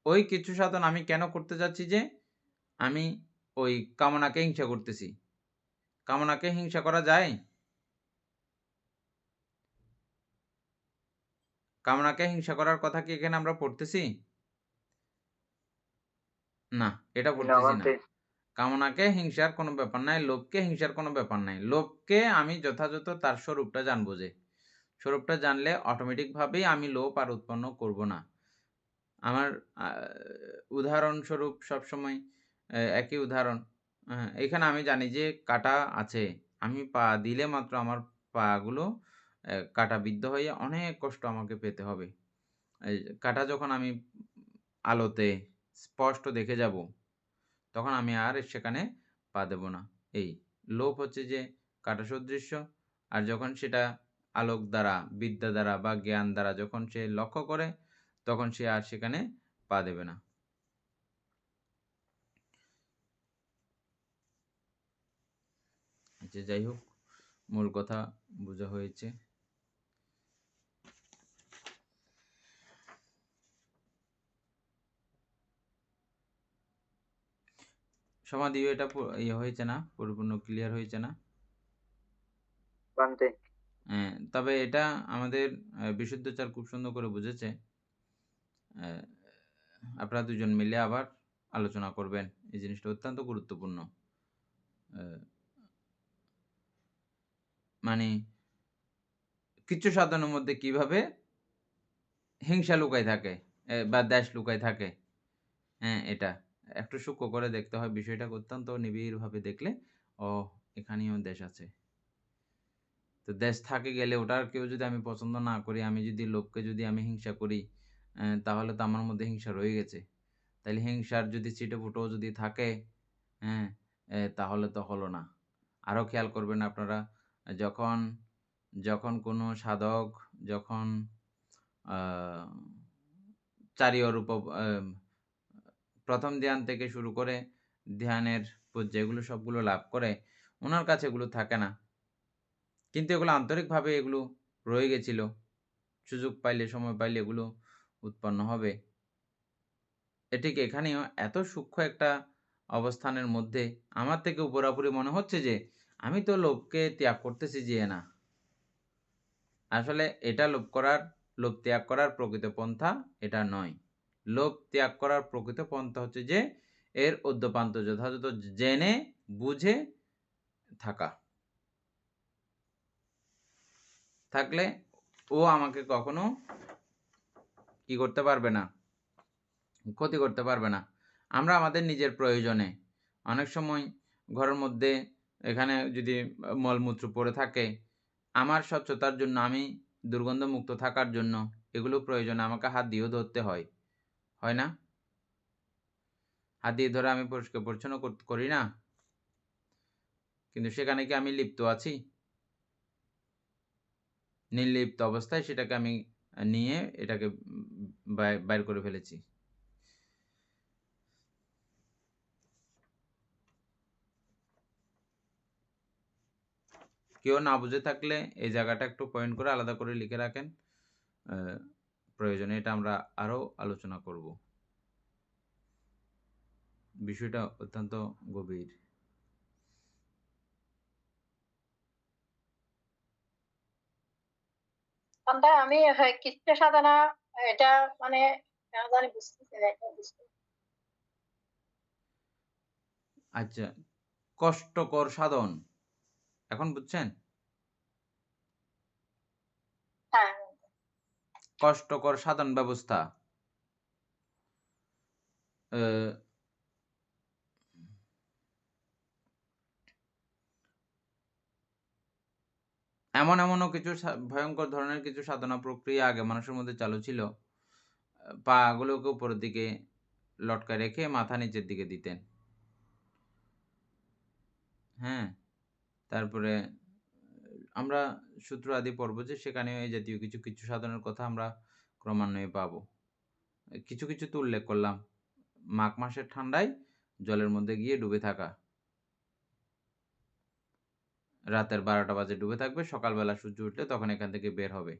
ওই কিচ্ছু সাধন আমি কেন করতে যাচ্ছি? যে আমি ওই কামনাকে হিংসা করতেছি। কামনাকে হিংসা করা যায়? কামনাকে হিংসা করার কথা কি এখানে আমরা পড়তেছি? না, এটা পড়তেছি না। বানতে কামনাকে হিংসার কোনো ব্যাপার নাই, লোভকে হিংসার কোনো ব্যাপার নাই। লোভকে আমি যথাযথ তার স্বরূপটা জানবো, যে স্বরূপটা জানলে অটোমেটিক ভাবেই আমি লোভ আর উৎপন্ন করব না। আমার উদাহরণস্বরূপ সবসময় একই উদাহরণ। এখানে আমি জানি যে কাঁটা আছে। আমি পা দিলে মাত্র আমার পাগুলো কাঁটাবিদ্ধ হয়ে অনেক কষ্ট আমাকে পেতে হবে। এই কাঁটা যখন আমি আলোতে স্পষ্ট দেখে যাব, তখন আমি আর সেখানে পা দেব না। এই লোভ হচ্ছে যে কাটা সদৃশ্য, আর যখন সেটা আলোক দ্বারা, বিদ্যা দ্বারা বা জ্ঞান দ্বারা যখন সে লক্ষ্য করে, তখন সে আর সেখানে পা দেবে না। আচ্ছা, যাই হোক, মূল কথা বোঝা হয়েছে। সমাধি এটা ইয়ে হয়েছে না, পরিপূর্ণ ক্লিয়ার হয়েছে না? বানতে তবে এটা আমাদের বিশুদ্ধচার খুব সুন্দর করে বুঝেছে। আপনারা দুজন মিলে আবার আলোচনা করবেন, এই জিনিসটা অত্যন্ত গুরুত্বপূর্ণ। মানে কিচ্ছু সাধনের মধ্যে কিভাবে হিংসা লুকায় থাকে বা দেশ লুকায় থাকে, হ্যাঁ, এটা একটু সূক্ষ্ম করে দেখতে হয় বিষয়টা। অত্যন্ত নিবিড়ভাবে দেখলে এখানেও দেশ আছে। তো দেশ থাকে গেলে ওটার কেউ যদি আমি পছন্দ না করি, আমি যদি লোককে যদি আমি হিংসা করি, তাহলে তো আমার মধ্যে হিংসা রয়ে গেছে। তাহলে হিংসার যদি ছিটেফোঁটাও যদি থাকে, হ্যাঁ, তাহলে তো হলো না। আরও খেয়াল করবেন আপনারা, যখন যখন কোনো সাধক যখন চারিয়র প্রথম ধ্যান থেকে শুরু করে ধ্যানের পর্যায়গুলো সবগুলো লাভ করে, ওনার কাছে এগুলো থাকে না, কিন্তু এগুলো আন্তরিকভাবে এগুলো রয়ে গেছিল। সুযোগ পাইলে, সময় পাইলে এগুলো উৎপন্ন হবে। ঠিক এখানেও এত সূক্ষ্ম একটা অবস্থানের মধ্যে আমার থেকে উপরাপুরি মনে হচ্ছে যে আমি তো লোভকে ত্যাগ করতেছি, যে না, আসলে এটা লোভ ত্যাগ করার প্রকৃত পন্থা এটা নয়। লোভ ত্যাগ করার প্রকৃত পন্থা হচ্ছে যে এর উদ্যপান্ত যথাযথ জেনে বুঝে থাকা। থাকলে ও আমাকে কখনো কি করতে পারবে না, ক্ষতি করতে পারবে না। আমরা আমাদের নিজের প্রয়োজনে অনেক সময় ঘরের মধ্যে এখানে যদি মলমূত্র পড়ে থাকে, আমার স্বচ্ছতার জন্য, আমি দুর্গন্ধমুক্ত থাকার জন্য এগুলো প্রয়োজনে আমাকে হাত দিয়েও ধরতে হয়, হয় না? হাত দিয়ে ধরে আমি পরিষ্কার পরিচ্ছন্ন করি না, কিন্তু সেখানে কি আমি লিপ্ত আছি? নির্লিপ্ত অবস্থায় সেটাকে আমি নিয়ে এটাকে বাইর করে ফেলেছি। কেউ না বুঝে থাকলে এই জায়গাটা একটু পয়েন্ট করে আলাদা করে লিখে রাখেন, প্রয়োজনে এটা আমরা আরও আলোচনা করব। বিষয়টা অত্যন্ত গভীর। আমি কৃচ্ছ সাধনা এটা মানে কেন জানি বুঝতেছি না, এটা আচ্ছা, কষ্টকর সাধন এখন বুঝছেন? হ্যাঁ, কষ্টকর সাধন ব্যবস্থা এমনও কিছু ভয়ঙ্কর ধরনের কিছু সাধনা প্রক্রিয়া আগে মানুষের মধ্যে চালু ছিল। পাগুলোকে উপরের দিকে লটকায় রেখে মাথা নিচের দিকে দিতেন, হ্যাঁ। তারপরে আমরা সূত্র আদি পড়ব যে সেখানেও এই জাতীয় কিছু সাধনের কথা আমরা ক্রমান্বয়ে পাব। কিছু তো উল্লেখ করলাম। মাঘ মাসের ঠান্ডায় জলের মধ্যে গিয়ে ডুবে থাকা, রাতের 12টা বাজে ডুবে থাকবে, সকালবেলা সূর্য উঠলে তখন এখান থেকে বের হবে।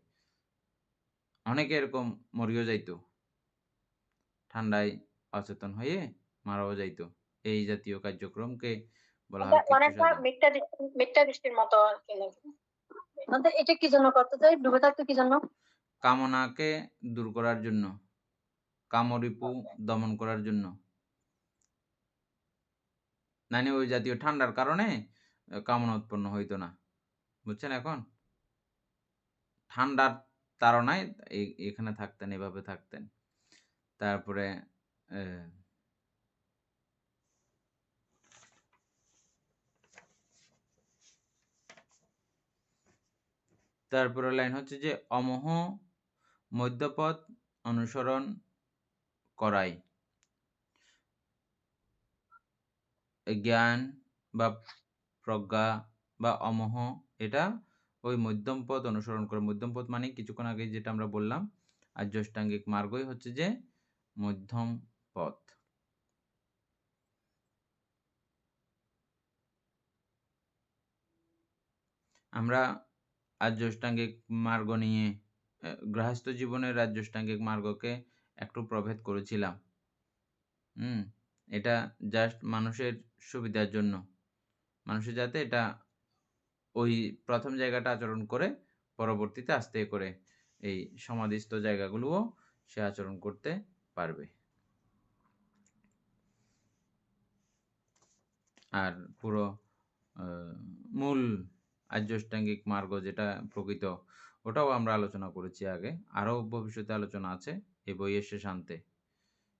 অনেকে এরকম মরিও যাইতো, ঠান্ডায় অচেতন হয়ে মারাও যাইতো। এই জাতীয় কার্যক্রমকে বলা হয় কৃচ্ছ অনেকটা সাধন। মিথ্যা দৃষ্টির মতো আর কি নাকি। এটা কি জন্য করতে চাই, ডুবে থাকতে কি জন্য? কামনাকে দূর করার জন্য, কামরিপু দমন করার জন্য। মানে ওই জাতীয় ঠান্ডার কারণে কামনা উৎপন্ন হইতো না, বুঝছেন? এখন ঠান্ডার তাড়নায় এখানে থাকতেন, এভাবে থাকতেন। তারপরে তারপরে লাইন হচ্ছে যে অমোহ মধ্যপথ অনুসরণ করাই জ্ঞান বা প্রজ্ঞা বা অমোহ, এটা ওই মধ্যম পথ অনুসরণ করে। মধ্যম পথ মানে কিছুক্ষণ আগে যেটা আমরা বললাম, আর্য অষ্টাঙ্গিক মার্গই হচ্ছে যে মধ্যম পথ। আমরা আর্য অষ্টাঙ্গিক মার্গ নিয়ে গৃহস্থ জীবনের আর্য অষ্টাঙ্গিক মার্গকে একটু প্রভেদ করেছিলাম। এটা জাস্ট মানুষের সুবিধার জন্য, মানুষের যাতে এটা ওই প্রথম জায়গাটা আচরণ করে পরবর্তীতে আস্তে করে এই সমাধিস্থ জায়গাগুলোও সে আচরণ করতে পারবে। আর পুরো মূল আর্য অষ্টাঙ্গিক মার্গ যেটা প্রকৃত, ওটাও আমরা আলোচনা করেছি আগে, আরও ভবিষ্যতে আলোচনা আছে এই বইয়ের শেষান্তে,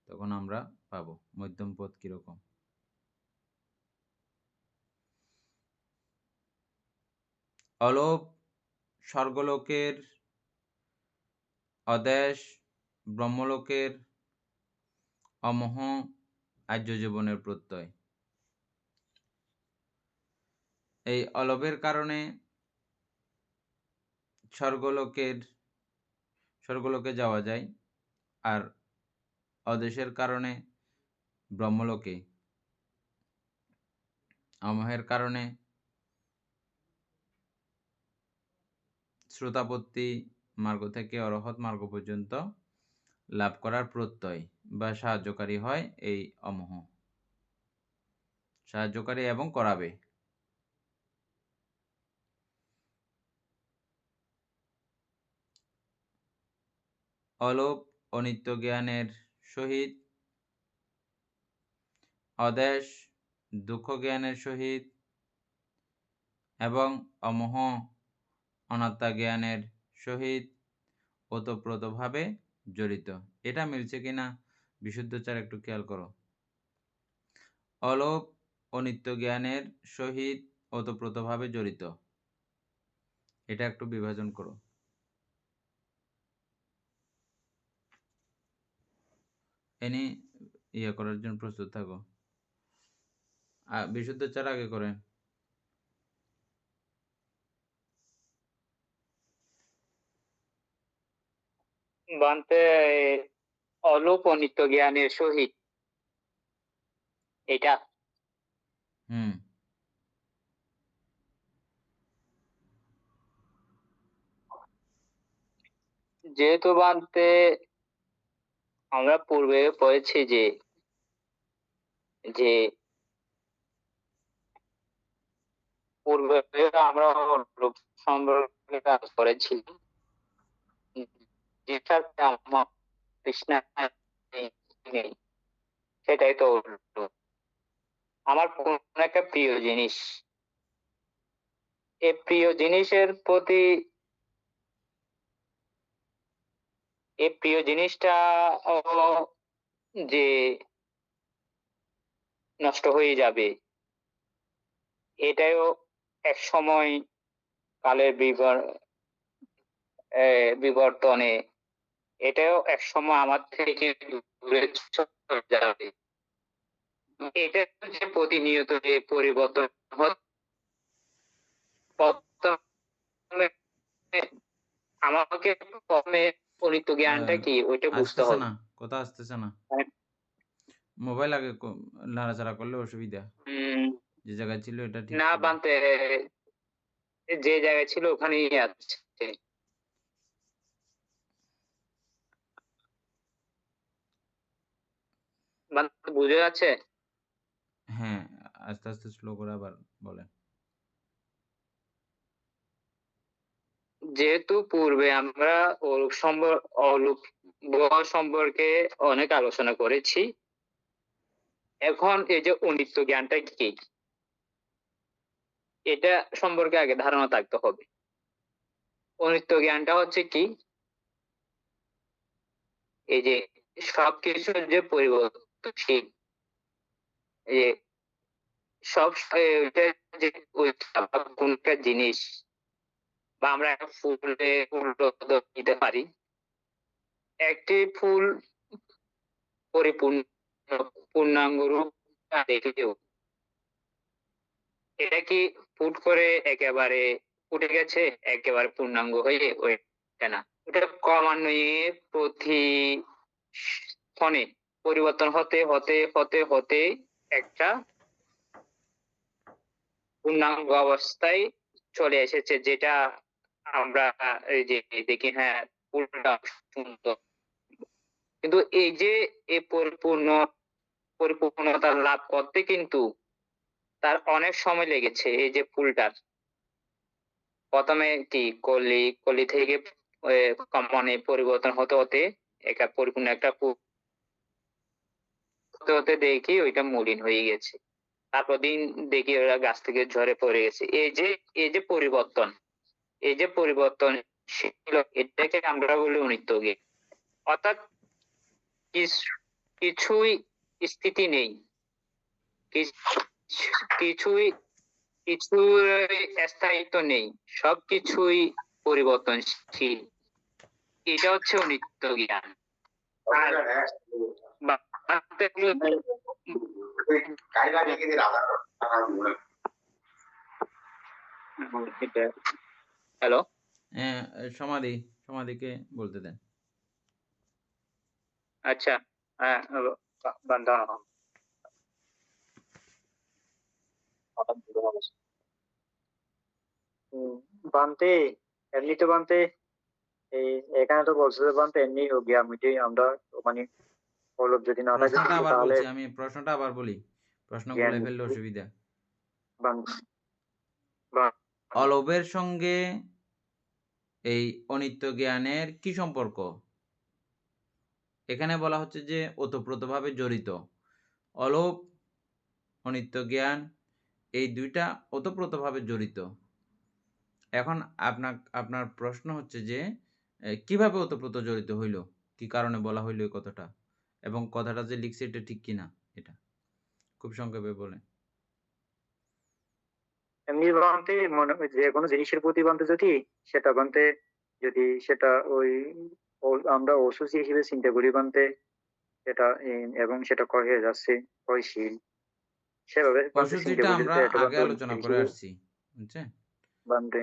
তখন আমরা পাবো মধ্যম পথ কিরকম। অলোপ স্বর্গলোকের অদেশ, ব্রহ্মলোকের অমোহ, আর্য জীবনের প্রত্যয়। এই অলোপের কারণে স্বর্গলোকে যাওয়া যায়, আর অদেশের কারণে ব্রহ্মলোকে, অমোহের কারণে শ্রোতাপত্তি মার্গ থেকে অরহত মার্গ পর্যন্ত লাভ করার প্রত্যয় বা সাহায্যকারী হয় এই অমোহ, সাহায্যকারী এবং করাবে। অলোপ অনিত্য জ্ঞানের সহিত, অদেশ দুঃখ জ্ঞানের সহিত এবং অমোহ অনাত্মা জ্ঞানের সহিত ওতপ্রোতভাবে জড়িত। এটা মিলছে কিনা বিশুদ্ধচার একটু খেয়াল করো। অলোপ অনিত্য জ্ঞানের সহিত ওতপ্রোতভাবে জড়িত, এটা একটু বিভাজন করো। এনে ইয়ে করার জন্য প্রস্তুত থাকো। বিশুদ্ধচার আগে করেন। বান্তে অলোপ অনিত্য জ্ঞানের সহিত, এটা যেহেতু বান্তে আমরা পূর্বে পড়েছি যে যে পূর্বে আমরা অলোপ সম্পর্কে কাজ করেছি, যেটাতে আমার তৃষ্ণা নেই, সেটাই তো অলোপ। আমার কোন একটা প্রিয় জিনিস, এই প্রিয় জিনিসের প্রতি, এই প্রিয় জিনিসটা যে নষ্ট হয়ে যাবে, এটাও এক সময় কালের বিবর্তনে এটাও এক সময় আমার থেকে দূরে চলে যাবে। এটা যে প্রতিনিয়ত যে পরিবর্তন আমাকে প্রথমে অনিত্য জ্ঞানটা কি ওইটা বুঝতে হবে। কথা আসতেছে না, মোবাইল আগে নাড়াচাড়া করলে অসুবিধা। যে জায়গায় ছিল এটা ঠিক না বানতে, যে জায়গায় ছিল ওখানেই আছে। বুঝে যাচ্ছে? হ্যাঁ, আস্তে আস্তে স্লো করে আবার বলেন। যেহেতু পূর্বে আমরা অলোপ সম্পর্কে অনেক আলোচনা করেছি, এখন এই যে অনিত্য জ্ঞানটা কি, এটা সম্পর্কে আগে ধারণা থাকতে হবে। অনিত্য জ্ঞানটা হচ্ছে কি, এই যে সবকিছুর যে পরিবর্তনশীল, যে সব যে কোনটা জিনিস, বা আমরা একটা ফুলে দিতে পারি, একটি ফুল পূর্ণাঙ্গ রূপ দেখলেও এটা কি ফুট করে একেবারে উঠে গেছে, একেবারে পূর্ণাঙ্গ হয়ে ওইটা না, এটা ক্রমান্বয়ে প্রতি ক্ষণে পরিবর্তন হতে হতে হতে হতে একটা পূর্ণাঙ্গ অবস্থায় চলে এসেছে, যেটা আমরা এই যে দেখি, হ্যাঁ ফুলটা সুন্দর। কিন্তু এই যে এই পরিপূর্ণতা লাভ করতে কিন্তু তার অনেক সময় লেগেছে। এই যে ফুলটার প্রথমে কি কলি থেকে মানে পরিবর্তন হতে হতে একটা পরিপূর্ণ একটা ফুল হতে হতে দেখি ওইটা মলিন হয়ে গেছে, তারপর দিন দেখি ওরা গাছ থেকে ঝরে পড়ে গেছে। এই যে পরিবর্তন, এই যে পরিবর্তনশীল, এটাকে আমরা বলি অনিত্য জ্ঞান। অর্থাৎ কিছুই স্থিতি নেই, কিছুই কিছুর স্থায়িত্ব নেই, সবকিছুই পরিবর্তনশীল। এটা হচ্ছে অনিত্য জ্ঞান। আর হ্যালো, সমাধিকে বলতে দেন। আচ্ছা, বানতে এমনি তো বানতে এই এখানে তো বলছে যে বানতে এমনি জ্ঞান মিটে আমরা মানে অলপ যদি না থাকে প্রশ্নটা আবার তাহলে বলছি, আমি প্রশ্নটা আবার বলি, প্রশ্ন বলে ফেললে অসুবিধা। অলোভের সঙ্গে এই অনিত্য জ্ঞানের কি সম্পর্ক? এখানে বলা হচ্ছে যে ওতপ্রোতভাবে জড়িত। অলোভ, অনিত্য জ্ঞান, এই দুইটা ওতপ্রোতভাবে জড়িত। এখন আপনার প্রশ্ন হচ্ছে যে কিভাবে ওতপ্রোত জড়িত হইল, কি কারণে বলা হইল এই কথাটা, এবং কথাটা যে লিখছে এটা ঠিক কিনা, এটা খুব সংক্ষেপে বলেন। এমনি বানতে মনে যে কোনো জিনিসের প্রতি বানতে যদি সেটা বানতে যদি সেটা ওই আমরা অসুচি হিসেবে চিন্তা করি বানতে সেটা এবং সেটা হয়ে যাচ্ছে ক্ষয়শীল, সেভাবে বানতে চিন্তা অসুচিটা করি আমরা যে এটা আগে বানতে আলোচনা করে আসছি, বুঝছেন? বানতে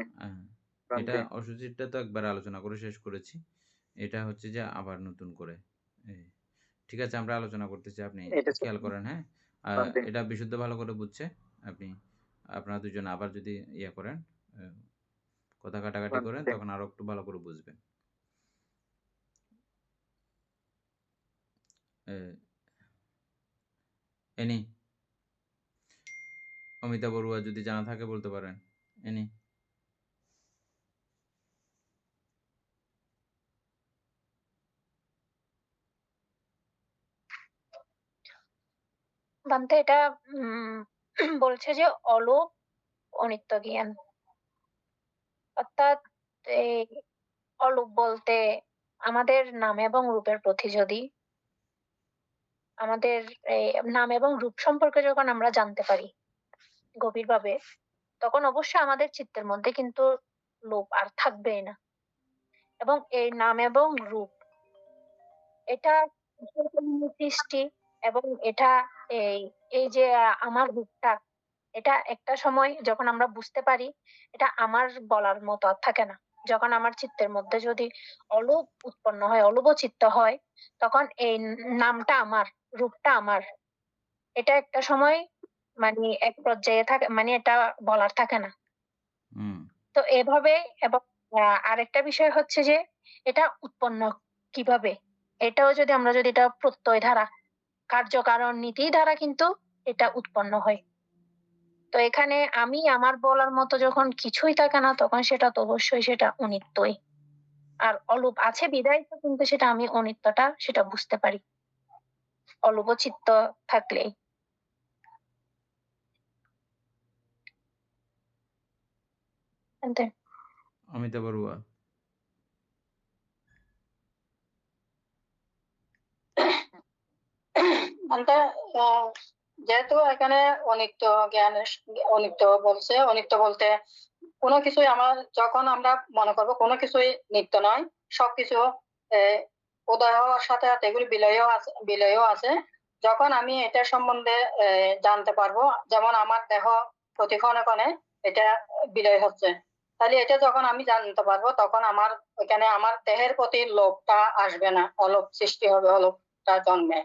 এটা অসুচিটা তো একবার আলোচনা করে শেষ করেছি, এটা হচ্ছে যে আবার নতুন করে। ঠিক আছে, আমরা আলোচনা করতেছি, আপনি খেয়াল করেন। হ্যাঁ, এটা বিশুদ্ধ ভালো করে বুঝছে। আপনারা দুজন আবার যদি ইয়ে করেন, কথা কাটাকাটি করেন, তখন আরো একটু ভালো করে বুঝবেন। এনি অমিতা বড়ুয়া যদি জানা থাকে বলতে পারেন। এনি বান্তে এটা বলছে যে অলোপ অনিত্য জ্ঞান, অর্থাৎ এই অলোপ বলতে আমাদের নাম এবং রূপের প্রতিযোগী। আমাদের এই নাম এবং রূপ সম্পর্কে যখন আমরা জানতে পারি গভীরভাবে, তখন অবশ্যই আমাদের চিত্তের মধ্যে কিন্তু লোভ আর থাকবেই না। এবং এই নাম এবং রূপ, এটা সৃষ্টি, এবং এটা এই এই যে আমার রূপটা, এটা একটা সময় যখন আমরা বুঝতে পারি এটা আমার বলার মতো আর থাকে না। যখন আমার চিত্তের মধ্যে যদি অলোভ উৎপন্ন হয়, অলোভ চিত্ত হয়, তখন এই নামটা আমার, রূপটা আমার, এটা একটা সময় মানে এক পর্যায়ে থাকে, মানে এটা বলার থাকে না। তো এভাবে। এবং আরেকটা বিষয় হচ্ছে যে এটা উৎপন্ন কিভাবে, এটাও যদি আমরা যদি এটা প্রত্যয় ধারা, কার্যকারণ নীতি দ্বারা কিন্তু এটা উৎপন্ন হয়। তো এখানে আমি আমার বলার মতো যখন কিছুই থাকে না, তখন সেটা তো অবশ্যই সেটা অনিত্যই। আর অলোপ আছে বিদায় তো কিন্তু সেটা আমি অনিত্যটা সেটা বুঝতে পারি, অলোপ চিত্ত থাকলেই। অমিতা বড়ুয়া। যেহেতু এখানে অনিত্য জ্ঞানের অনিত্য বলছে, অনিত্য বলতে কোনো কিছুই যখন আমরা মনে করবো কোনো কিছুই নিত্য নয়, সবকিছু উদয় হওয়ার সাথে সাথে এগুলি বিলয়ও আছে। যখন আমি এটা সম্বন্ধে জানতে পারবো, যেমন আমার দেহ প্রতি ক্ষণে ক্ষণে এটা বিলয় হচ্ছে। তাহলে এটা যখন আমি জানতে পারবো তখন আমার ওইখানে আমার দেহের প্রতি লোভটা আসবে না, অলোভ সৃষ্টি হবে, অলোভটা জন্মে।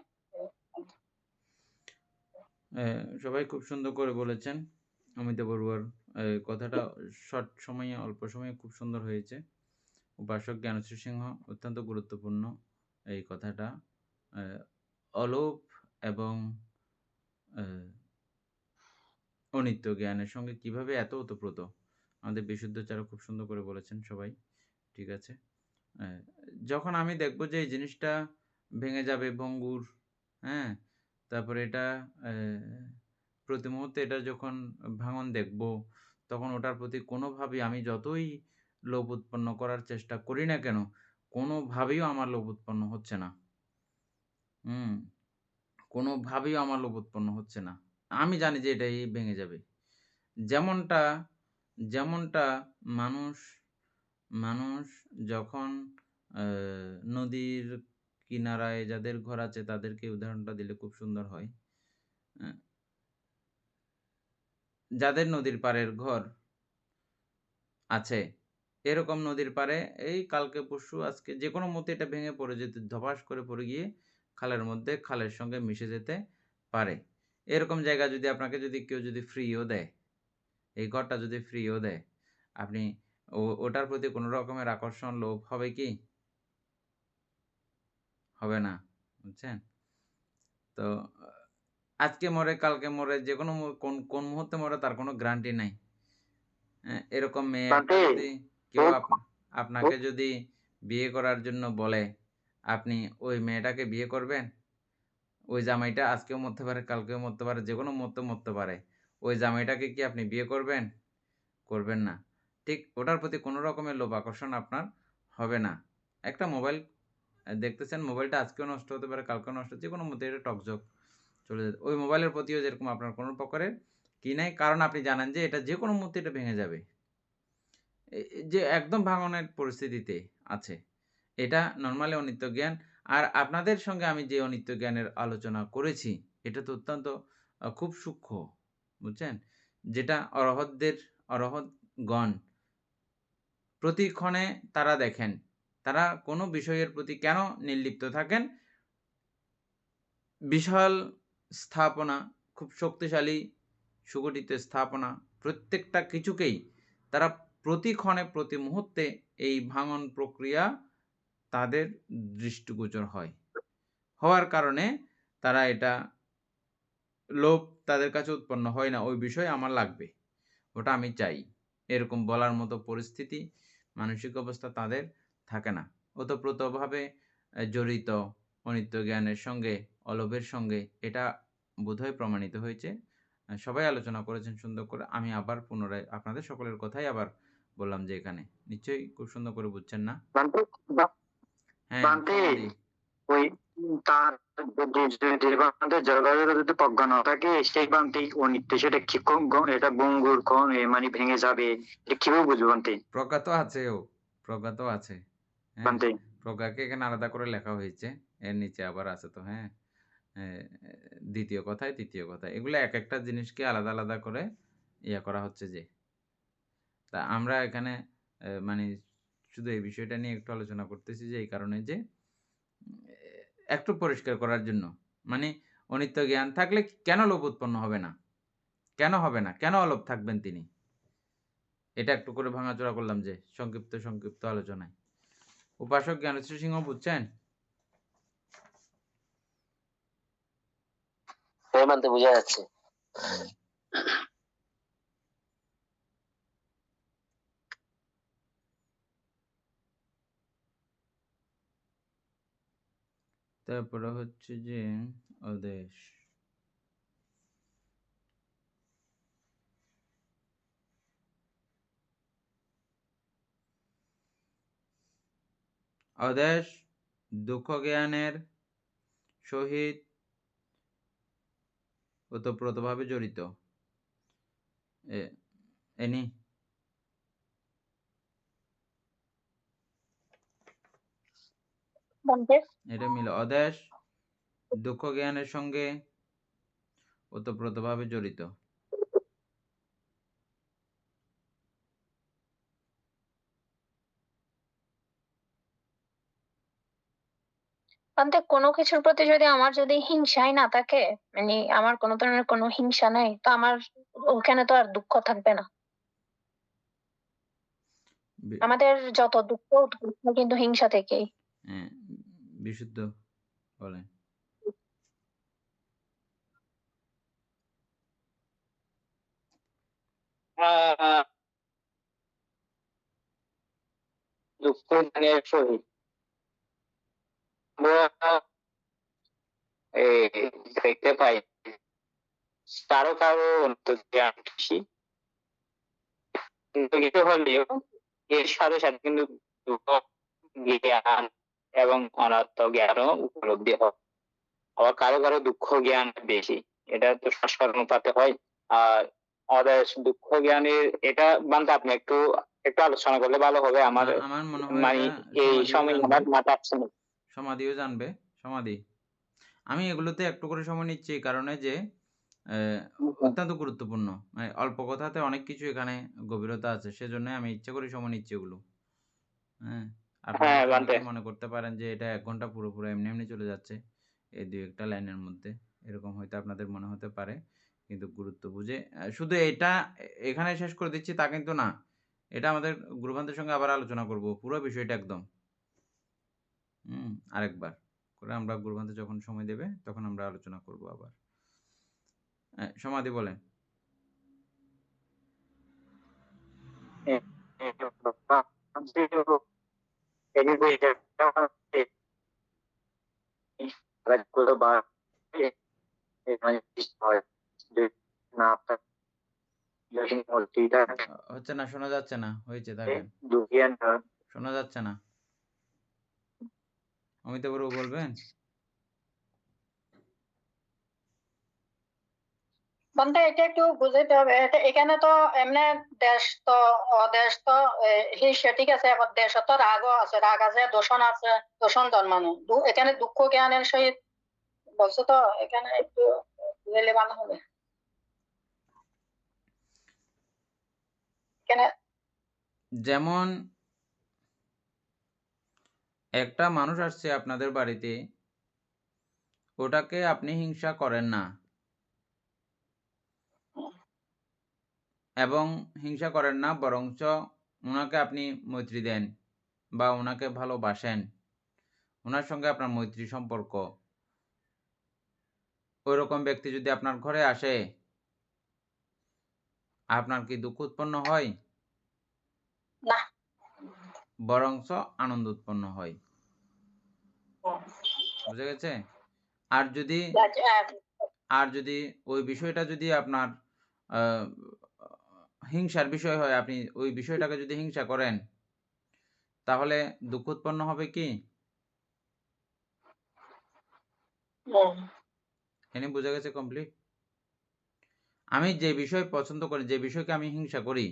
সবাই খুব সুন্দর করে বলেছেন। অমিত বড়ুয়ার কথাটা শর্ট সময়ে অল্প সময়ে খুব সুন্দর হয়েছে। উপাসক জ্ঞানশ্রী সিংহ অত্যন্ত গুরুত্বপূর্ণ এই কথাটা। অলোভ এবং অনিত্য জ্ঞানের সঙ্গে কিভাবে এত ওতপ্রোত আমাদের বিশুদ্ধাচার্য খুব সুন্দর করে বলেছেন সবাই। ঠিক আছে, যখন আমি দেখবো যে এই জিনিসটা ভেঙে যাবে ভঙ্গুর, হ্যাঁ, তারপরে এটা প্রতি মুহূর্তে এটা যখন ভাঙন দেখব, তখন ওটার প্রতি কোনোভাবেই আমি যতই লোভ উৎপন্ন করার চেষ্টা করি না কেন, কোনোভাবেই আমার লোভ উৎপন্ন হচ্ছে না। কোনোভাবেই আমার লোভ উৎপন্ন হচ্ছে না। আমি জানি যে এটাই ভেঙে যাবে। যেমনটা মানুষ যখন নদীর কিনারায় যাদের ঘর আছে তাদেরকে উদাহরণটা দিলে খুব সুন্দর হয়। যাদের নদীর পাড়ের ঘর আছে, এরকম নদীর পাড়ে এই কালকে পরশু আজকে যে কোনো মতে এটা ভেঙে পড়ে যেতে, ধপাস করে পড়ে গিয়ে খালের মধ্যে খালের সঙ্গে মিশে যেতে পারে। এরকম জায়গা যদি আপনাকে কেউ যদি ফ্রিও দেয়, এই ঘরটা যদি ফ্রিও দেয়, আপনি ওটার প্রতি কোনো রকমের আকর্ষণ লোভ হবে কি? হবে না, বুঝছেন? তো আজকে মরে কালকে মরে যে কোনো কোন মুহূর্তে মরে তার কোনো গ্যারান্টি নাই। এরকম মেয়ে যদি কেউ আপনাকে যদি বিয়ে করার জন্য বলে, আপনি ওই মেয়েটাকে বিয়ে করবেন? ওই জামাইটা আজকেও মরতে পারে, কালকেও মরতে পারে, যে কোনো মুহূর্তে মরতে পারে। ওই জামাইটাকে কি আপনি বিয়ে করবেন? করবেন না। ঠিক ওটার প্রতি কোনো রকমের লোভ আকর্ষণ আপনার হবে না। একটা মোবাইল দেখতেছেন, মোবাইলটা আজকেও নষ্ট হতে পারে, কালকেও নষ্ট, যে কোনো মধ্যে এটা টকঝক চলে যেতে, ওই মোবাইলের প্রতিও যেরকম আপনার কোনো প্রকারের কি নাই, কারণ আপনি জানেন যে এটা যে কোনো মুহূর্তে এটা ভেঙে যাবে, যে একদম ভাঙনের পরিস্থিতিতে আছে। এটা নর্মালি অনিত্য জ্ঞান। আর আপনাদের সঙ্গে আমি যে অনিত্য জ্ঞানের আলোচনা করেছি, এটা তো অত্যন্ত খুব সূক্ষ্ম, বুঝছেন? যেটা অরহতগণ প্রতিক্ষণে তারা দেখেন, তারা কোনো বিষয়ের প্রতি কেন নির্লিপ্ত থাকেন? বিশাল স্থাপনা, খুব শক্তিশালী সুগঠিত স্থাপনা, প্রত্যেকটা কিছুকেই তারা প্রতিক্ষণে প্রতি মুহূর্তে এই ভাঙন প্রক্রিয়া তাদের দৃষ্টিগোচর হওয়ার কারণে তারা এটা লোভ তাদের কাছে উৎপন্ন হয় না, ওই বিষয় আমার লাগবে, ওটা আমি চাই, এরকম বলার মতো পরিস্থিতি মানসিক অবস্থা তাদের থাকে না। ওতপ্রোতভাবে জড়িত অনিত্য জ্ঞানের সঙ্গে, অলোভের সঙ্গে, এটা বোধহয় প্রমাণিত হয়েছে। সবাই আলোচনা করেছেন সুন্দর করে। আমি আবার পুনরায় আপনাদের সকলের কথাই আবার বললাম যে এখানে নিশ্চয়ই খুব সুন্দর করে বুঝছেন না? হ্যাঁ, ওই তার জলবায়ুর যদি প্রজ্ঞা না থাকে, সেই বান্তি অনিত্য, সেটা কি এটা বঙ্গুর মানে ভেঙে যাবে, এটা কিভাবে বুঝবো বান্তি? প্রজ্ঞা তো আছে, প্রজ্ঞা তো আছে। প্রজ্ঞাকে এখানে আলাদা করে লেখা হয়েছে, এর নিচে আবার আছে তো। হ্যাঁ, দ্বিতীয় কথায় তৃতীয় কথায়, এগুলো এক একটা জিনিসকে আলাদা আলাদা করে করা হচ্ছে। যে তা আমরা এখানে মানে শুধু এই বিষয়টা নিয়ে একটু আলোচনা করতেছি, যে এই কারণে যে একটু পরিষ্কার করার জন্য, মানে অনিত্য জ্ঞান থাকলে কেন লোভ উৎপন্ন হবে না, কেন হবে না, কেন অলোভ থাকবেন তিনি, এটা একটু করে ভাঙাচোরা করলাম যে সংক্ষিপ্ত আলোচনায়। উপাসক জ্ঞানশ্রী সিংহ বুঝছেন? মানতে বোঝা যাচ্ছে। তারপরে হচ্ছে যে অদেশ, অদেশ দুঃখ জ্ঞানের সহিত ওতপ্রোতভাবে জড়িত। এনি এটা মিলে, অদেশ দুঃখ জ্ঞানের সঙ্গে ওতপ্রোতভাবে জড়িত। বান্তে কোনো কিছুর প্রতি যদি আমার যদি হিংসাই না থাকে, মানে আমার কোনো ধরনের কোনো হিংসা নাই, তো আমার ওখানে তো আর দুঃখ থাকবে না। বি- আমাদের যত দুঃখ কিন্তু হিংসা থেকেই। হ্যাঁ, বিশুদ্ধ বলেন। আহ দুঃখ জ্ঞানের সহিত আমরা এই দেখতে পাই কারো কারো অন্তর্জ্ঞান বেশি, কিন্তু কিছু হলেও এর সাথে সাথে কিন্তু দুঃখ জ্ঞান এবং অনাত্ম জ্ঞানও উপলব্ধি হয়। আবার কারো কারো দুঃখ জ্ঞান বেশি, এটা তো সংস্কার অনুপাতে হয়। আর ওদের দুঃখ জ্ঞানের এটা বান্ধব আপনি একটু একটু আলোচনা করলে ভালো হবে। আমার আমার মনে হয় মানে এটা এই সমাধিও সময় জানবে, আমার মাথা আসছে না। সমাধিও জানবে। সমাধি আমি এগুলোতে একটু করে সময় নিচ্ছি এই কারণে যে অত্যন্ত গুরুত্বপূর্ণ, মানে অল্প কথাতে অনেক কিছু এখানে গভীরতা আছে, সেজন্য আমি ইচ্ছা করে সময় নিচ্ছি এগুলো। হ্যাঁ, আপনারা হ্যাঁ হয়তো বান্ধব, অনেকেই মনে করতে পারেন যে এটা 1 ঘন্টা পুরোপুরি এমনি এমনি চলে যাচ্ছে এই 2-1টা লাইনের মধ্যে, এরকম হয়তো আপনাদের মনে হতে পারে। কিন্তু গুরুত্ব বুঝে শুধু এটা এখানে শেষ করে দিচ্ছি তা কিন্তু না। এটা আমাদের গ্রুপান্তের সঙ্গে আবার আলোচনা করব পুরো বিষয়টা একদম। আরেকবার করে আমরা গ্রুপান্তে যখন সময় দেবে তখন আমরা আলোচনা করব আবার। সমাধি বলেন। হচ্ছে না, শোনা যাচ্ছে না, হয়েছে থাকেন, শোনা যাচ্ছে না। অমিতাভ বলবেন? বন্ধে এটা একটু বুঝাইতে হবে। এখানে তো এমনি দেশ তো অদেশ তো হিংসা, ঠিক আছে। আবার দেশ তো রাগও আছে, রাগ আছে, দূষণ আছে, দূষণ জন্মানো। এখানে দুঃখ জ্ঞানের সহিত বলছো তো, এখানে একটু বুঝাইলে ভালো হবে। এখানে যেমন একটা মানুষ আসছে আপনাদের বাড়িতে, ওটাকে আপনি হিংসা করেন না এবং হিংসা করেন না, বরঞ্চ ওনাকে আপনি মৈত্রী দেন বা ওনাকে ভালোবাসেন, ওনার সঙ্গে আপনার মৈত্রী সম্পর্ক। ওই রকম ব্যক্তি যদি আপনার ঘরে আসে, আপনার কি দুঃখ উৎপন্ন হয়? না। বরঞ্চ আনন্দ উৎপন্ন হয়। বুঝে গেছে? আর যদি আর যদি ওই বিষয়টা যদি আপনার আহ, হিংসার বিষয় হয়, আপনি ওই বিষয়টাকে যদি হিংসা করেন, তাহলে দুঃখ উৎপন্ন হবে কি? এনে বোঝা গেছে কমপ্লিট? আমি যে বিষয় পছন্দ করি, যে বিষয়কে আমি হিংসা করি,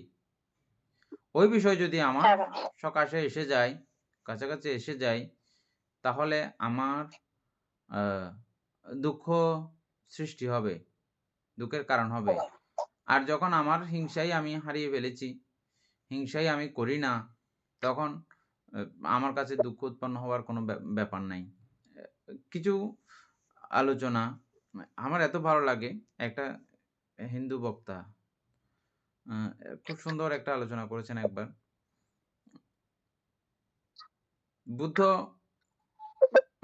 ওই বিষয় যদি আমার সকাশে এসে যায়, কাছাকাছি এসে যায়, তাহলে আমার দুঃখ সৃষ্টি হবে, দুঃখের কারণ হবে। আর যখন আমার হিংসাই আমি হারিয়ে ফেলেছি, হিংসাই আমি করি না, তখন আমার কাছে দুঃখ উৎপন্ন হওয়ার কোনো ব্যাপার নাই। কিছু আলোচনা আমার এত ভালো লাগে, একটা হিন্দু বক্তা খুব সুন্দর একটা আলোচনা করেছেন একবার। বুদ্ধ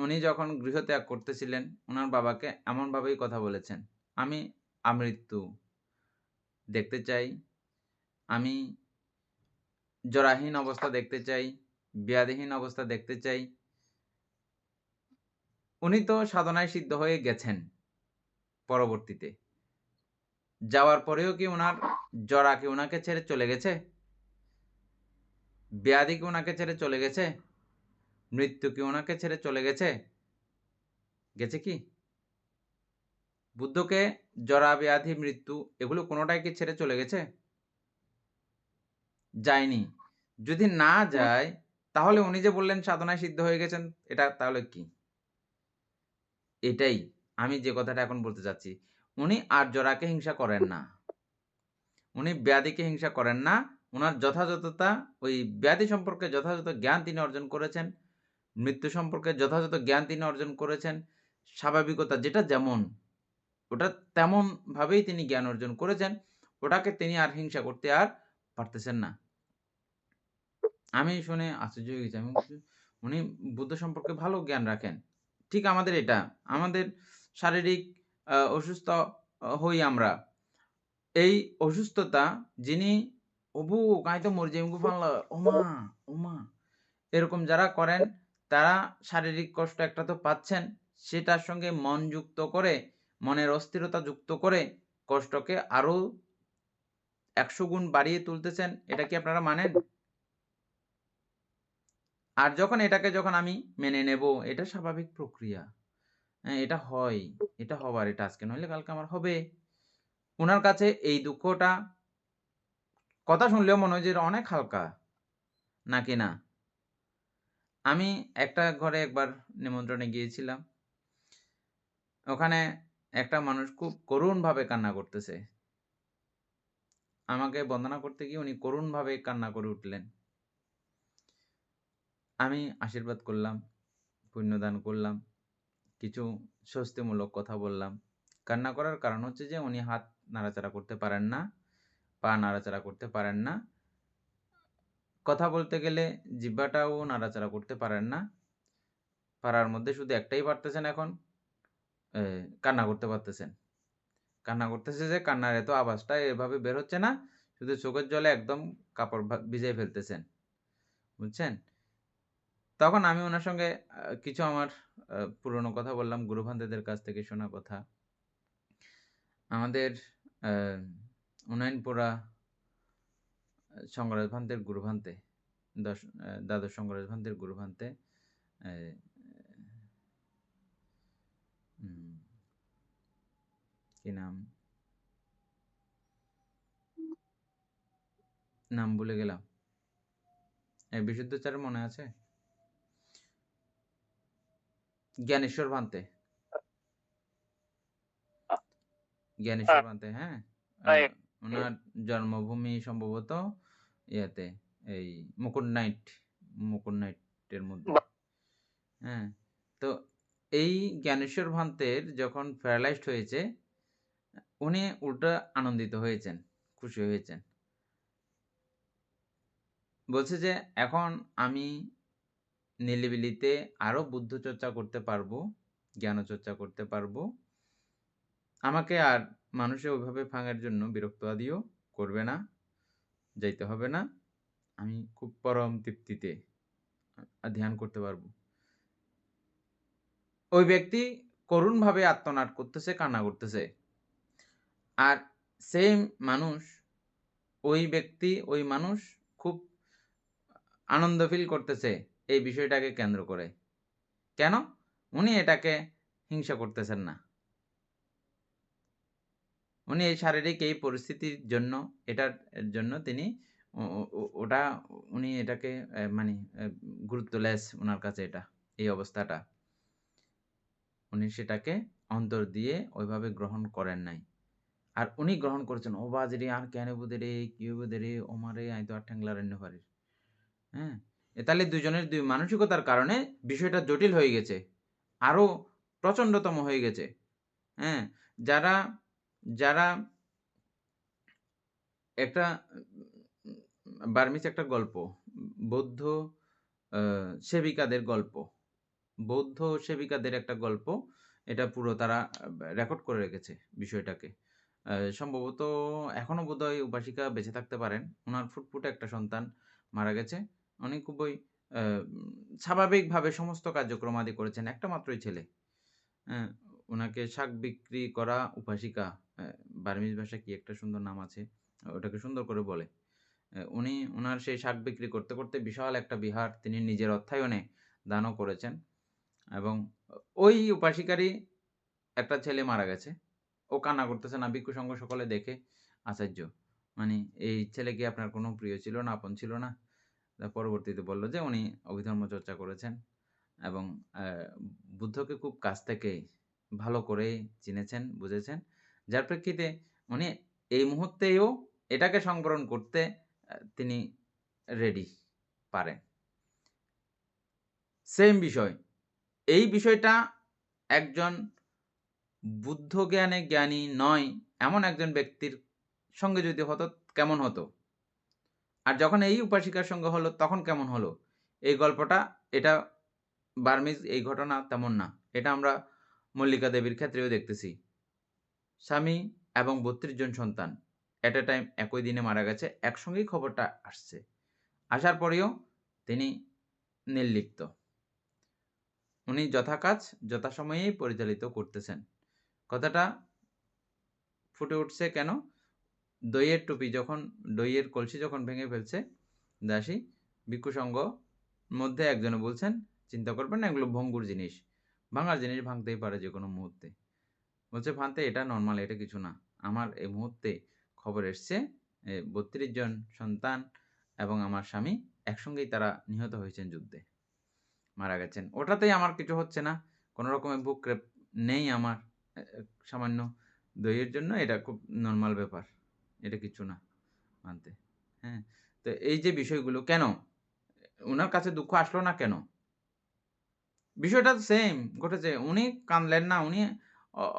উনি যখন গৃহত্যাগ করতেছিলেন, ওনার বাবাকে এমনভাবেই কথা বলেছেন, আমি আমৃত্যু দেখতে চাই, আমি জরাহীন অবস্থা দেখতে চাই, ব্যাধিহীন অবস্থা দেখতে চাই। উনি তো সাধনায় সিদ্ধ হয়ে গেছেন, পরবর্তীতে যাওয়ার পরেও কি ওনার জরা কি ওনাকে ছেড়ে চলে গেছে? ব্যাধি কি ওনাকে ছেড়ে চলে গেছে? মৃত্যু কি ওনাকে ছেড়ে চলে গেছে? গেছে কি? বুদ্ধকে জরা, ব্যাধি, মৃত্যু এগুলো কোনোটাই কি ছেড়ে চলে গেছে? যায়নি। যদি না যায়, তাহলে উনি যে বললেন সাধনায় সিদ্ধ হয়ে গেছেন, এটা তাহলে কি? এটাই আমি যে কথাটা এখন বলতে চাচ্ছি। উনি আর জরাকে হিংসা করেন না, উনি ব্যাধিকে হিংসা করেন না। ওনার যথাযথতা, ওই ব্যাধি সম্পর্কে যথাযথ জ্ঞান তিনি অর্জন করেছেন, মৃত্যু সম্পর্কে যথাযথ জ্ঞান তিনি অর্জন করেছেন। স্বাভাবিকতা যেটা যেমন, ওটা তেমনভাবেই তিনি জ্ঞান অর্জন করেছেন। ওটাকে তিনি আর হিংসা করতে আর পারতেছেন না। আমি শুনে আশ্চর্য হয়ে গেছি। আমি বলছি, উনি বুদ্ধ সম্পর্কে ভালো জ্ঞান রাখেন। ঠিক আমাদের এটা, আমাদের শারীরিক অসুস্থ হই আমরা। এই অসুস্থতা যিনি "অবু কাই তো মরে যাইমু ফাল্লা, ওমা, ওমা" এরকম যারা করেন, তারা শারীরিক কষ্ট একটা তো পাচ্ছেন, সেটার সঙ্গে মন যুক্ত করে, মনের অস্থিরতা যুক্ত করে কষ্টকে আরো ১০০ গুণ বাড়িয়ে তুলতেছেন। এটা কি আপনারা মানেন? আর যখন আমি মেনে নেব, এটা স্বাভাবিক প্রক্রিয়া। হ্যাঁ, এটা হয়। এটা হবার, এটা আজকে নইলে কালকে আমার হবে। উনার কাছে এই দুঃখটা কথা শুনলেও মনে হয় যে এটা অনেক হালকা। নাকি না? আমি একটা ঘরে একবার নিমন্ত্রণে গিয়েছিলাম। ওখানে একটা মানুষ খুব করুণভাবে কান্না করতেছে। আমাকে বন্দনা করতে গিয়ে উনি করুণভাবে কান্না করে উঠলেন। আমি আশীর্বাদ করলাম, পুণ্যদান করলাম, কিছু স্বস্তিমূলক কথা বললাম। কান্না করার কারণ হচ্ছে যে উনি হাত নাড়াচাড়া করতে পারেন না, পা নাড়াচাড়া করতে পারেন না। কথা বলতে গেলে জিহ্বাটাও নাড়াচাড়া করতে পারেন না। পারার মধ্যে শুধু একটাই পারতেছেন এখন, কান্না করতে পারতেছেন। কান্না করতেছে যে কান্নার এত আওয়াজটা এভাবে বের হচ্ছে না। শুধু চোখের জলে একদম কাপড় ভিজায় ফেলতেছেন। বুঝছেন? তখন আমি উনার সঙ্গে কিছু আমার পুরনো কথা বললাম, গুরুভান্তেদের কাছ থেকে শোনা কথা। আমাদের আ উন্নয়নপুরা শঙ্করাজ ভান্তের গুরুভান্তে, দ্বাদশ শঙ্করাজ ভান্তের গুরুভান্তে এ কি নাম? নাম ভুলে গেলাম। বিশুদ্ধাচার্য মনে আছে? জ্ঞানেশ্বর ভান্তে। জ্ঞানেশ্বর ভান্তে, হ্যাঁ? উনার জন্মভূমি সম্ভবত ইয়াতে, এই মুকুট নাইটের মধ্যে। হ্যাঁ? তো এই জ্ঞানেশ্বর ভান্তের যখন প্যারালাইজড হয়েছে, উনি উল্টা আনন্দিত হয়েছেন, খুশি হয়েছেন। বলছে যে, "এখন আমি নিলিবিলিতে আরো বুদ্ধ চর্চা করতে পারবো, জ্ঞানচর্চা করতে পারবো। আমাকে আর মানুষে ওইভাবে ভাঙার জন্য বিরক্ত আদিও করবে না, যাইতে হবে না। আমি খুব পরম তৃপ্তিতে ধ্যান করতে পারবো।" ওই ব্যক্তি করুণভাবে আর্তনাদ করতেছে, কান্না করতেছে। আর সেইম মানুষ, ওই মানুষ খুব আনন্দ ফিল করতেছে এই বিষয়টাকে কেন্দ্র করে। কেন? উনি এটাকে হিংসা করতেছেন না। উনি এই শারীরিক এই পরিস্থিতির জন্য, এটার জন্য তিনি ওটা উনি এটাকে মানে গুরুত্বলেস উনার কাছে এটা, এই অবস্থাটা। উনি সেটাকে অন্তর দিয়ে ওইভাবে গ্রহণ করেন নাই। আর উনি গ্রহণ করেছেন, "ও বাজরে আর কেন বুদে রে, কি বুদে রে, ওমারে আই তো আর ঠ্যাংলার এন্ন পারি।" হ্যাঁ? তাহলে দুজনের ২ মানসিকতার কারণে বিষয়টা জটিল হয়ে গেছে। আরো প্রচন্ডতম হয়ে গেছে। হ্যাঁ? যারা যারা একটা বার্মিজ একটা গল্প, বৌদ্ধ আ সেবিকাদের গল্প। বৌদ্ধ সেবিকাদের একটা গল্প। এটা পুরো তারা রেকর্ড করে রেখেছে বিষয়টাকে। সম্ভবত এখনো বোধহয় উপাসিকা বেঁচে থাকতে পারেন। উনার ফুটফুটে একটা সন্তান মারা গেছে। উনি খুবই আ স্বাভাবিকভাবে সমস্ত কার্যক্রমাদি করেছেন। একটা মাত্রই ছেলে। হ্যাঁ? উনাকে শাক বিক্রি করা উপাসিকা, বার্মিজ ভাষায় কি একটা সুন্দর নাম আছে। ওটাকে সুন্দর করে বলে। উনি উনার সেই শাক বিক্রি করতে, করতে বিশাল একটা বিহার তিনি নিজের অর্থায়নে দানও করেছেন। এবং ওই উপাসিকারই একটা ছেলে মারা গেছে। ও কান্না করতেছে না, ভিক্ষু সংঘ সকলে দেখে আশ্চর্য। মানে এই ছেলে কি আপনার কোনো প্রিয় ছিল না, আপন ছিল না? পরবর্তীতে বলল যে উনি অভিধর্ম চর্চা করেছেন এবং বুদ্ধকে খুব কাছ থেকে ভালো করে চিনেছেন, বুঝেছেন। যার প্রেক্ষিতে উনি এই মুহূর্তেও এটাকে সংবরণ করতে তিনি রেডি, পারেন। সেম বিষয়। এই বিষয়টা একজন বুদ্ধ জ্ঞানে জ্ঞানী নয় এমন একজন ব্যক্তির সঙ্গে যদি হতো কেমন হতো, আর যখন এই উপাসিকার সঙ্গে হলো তখন কেমন হলো। এই গল্পটা, এটা বার্মিজ এই ঘটনা তেমন না, এটা আমরা মল্লিকা দেবীর ক্ষেত্রেও দেখতেছি। স্বামী এবং 32 জন সন্তান এট এ টাইম একই দিনে মারা গেছে, একসঙ্গেই খবরটা আসছে, আসার পরেও তিনি নির্লিপ্ত। উনি যথা কাজ যথাসময়েই পরিচালিত করতেছেন। কথাটা ফুটে উঠছে কেন? দইয়ের টুপি যখন, দইয়ের কলসি যখন ভেঙে ফেলছে দাসী, ভিক্ষু সংঘ মধ্যে একজনে বলছেন, চিন্তা করবেন না, এগুলো ভঙ্গুর জিনিস, ভাঙার জিনিস ভাঙতেই পারে যে কোনো মুহূর্তে। বলছে ভাঙতে, এটা নর্মাল, এটা কিছু না। আমার এই মুহূর্তে খবর এসছে 32 জন সন্তান এবং আমার স্বামী একসঙ্গেই তারা নিহত হয়েছেন, যুদ্ধে মারা গেছেন। ওটাতেই আমার কিছু হচ্ছে না, কোনো রকমের বুক ক্রেপ নেই আমার, সামান্য দইয়ের জন্য, এটা খুব নর্মাল ব্যাপার, এটা কিছু না মানতে। হ্যাঁ, তো এই যে বিষয়গুলো কেন ওনার কাছে দুঃখ আসলো না কেন? বিষয়টা সেম ঘটেছে। উনি কাঁদলেন না, উনি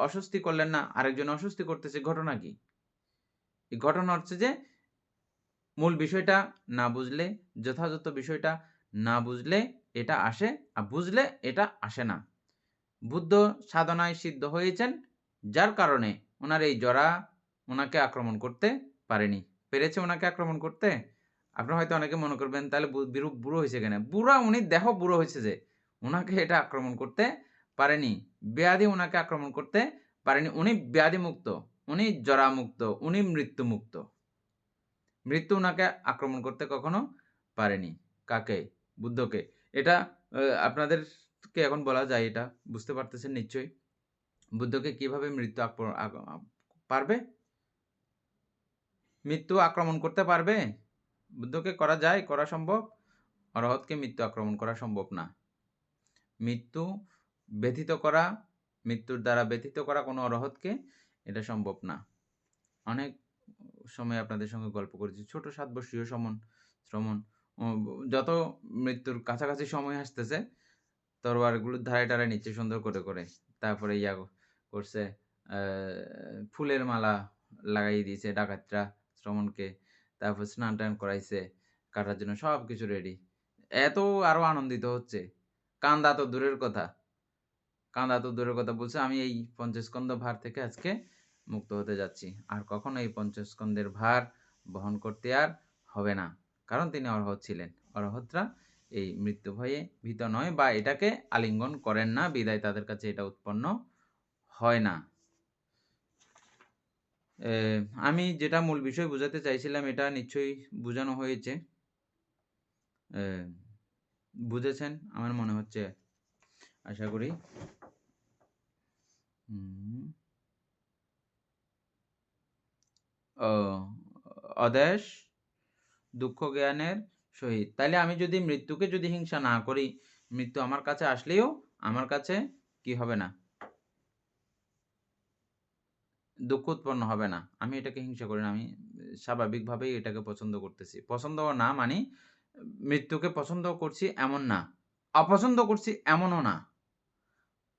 অস্বস্তি করলেন না, আরেকজন অস্বস্তি করতেছে। ঘটনা কি? এই ঘটনা হচ্ছে যে মূল বিষয়টা না বুঝলে, যথাযথ বিষয়টা না বুঝলে এটা আসে, আর বুঝলে এটা আসে না। বুদ্ধ সাধনায় সিদ্ধ হয়েছেন, যার কারণে ওনার এই জরা ওনাকে আক্রমণ করতে পারেনি। পেরেছে ওনাকে আক্রমণ করতে? আপনারা হয়তো অনেকে মনে করবেন তাহলে বিরূপ বুড়ো হয়েছে কেন? বুড়া উনি, দেহ বুড়ো হয়েছে যে, ওনাকে এটা আক্রমণ করতে পারেনি। ব্যাধি ওনাকে আক্রমণ করতে পারেনি। উনি ব্যাধি মুক্ত, উনি জরা মুক্ত, উনি মৃত্যু মুক্ত। মৃত্যু ওনাকে আক্রমণ করতে কখনো পারেনি। কাকে? বুদ্ধকে। এটা আপনাদেরকে এখন বলা যায়, এটা বুঝতে পারতেছেন নিশ্চয়ই। বুদ্ধকে কিভাবে মৃত্যু পারবে? মৃত্যু আক্রমণ করতে পারবে? বুদ্ধকে করা যায়, করা সম্ভব। অরহতকে মৃত্যু আক্রমণ করা সম্ভব না। মৃত্যু ব্যথিত করা, মৃত্যুর দ্বারা ব্যথিত করা কোনো অরহতকে এটা সম্ভব না। অনেক সময় আপনাদের সঙ্গে গল্প করেছি, ছোট 7 বর্ষীয় শ্রমণ যত মৃত্যুর কাছাকাছি সময় আসতেছে, তরবারগুলোর ধারে টারে নিচ্ছে সুন্দর করে করে, তারপরে ইয়া করছে, ফুলের মালা লাগাই দিয়েছে ডাকাতরা শ্রমণকে, তারপর স্নান টান করাইছে, কাটার জন্য সব কিছু রেডি। এত আরো আনন্দিত হচ্ছে, কান্দা তো দূরের কথা, বলছে আমি এই পঞ্চস্কন্ধ ভার থেকে আজকে মুক্ত হতে যাচ্ছি, আর কখনো এই পঞ্চস্কন্ধের ভার বহন করতে আর হবে না। কারণ তিনি অরহত ছিলেন। অরহতরা এই মৃত্যু ভয়ে ভীত নয়, বা এটাকে আলিঙ্গন করেন না, বিদায় তাদের কাছে এটা উৎপন্ন হয় না। আমি যেটা মূল বিষয় বোঝাতে চাইছিলাম এটা নিশ্চয়ই বোঝানো হয়েছে, বুঝেছেন আমার মনে হচ্ছে, আশা করি। অদেশ দুঃখ জ্ঞানের সহিত। তাইলে আমি যদি মৃত্যুকে যদি হিংসা না করি, মৃত্যু আমার কাছে আসলেও আমার কাছে কি হবে না? দুঃখ উৎপন্ন হবে না। আমি এটাকে হিংসা করি না, আমি স্বাভাবিকভাবেই এটাকে পছন্দ করতেছি। পছন্দ না মানে মৃত্যুকে পছন্দ করছি এমন না, অপছন্দ করছি এমনও না,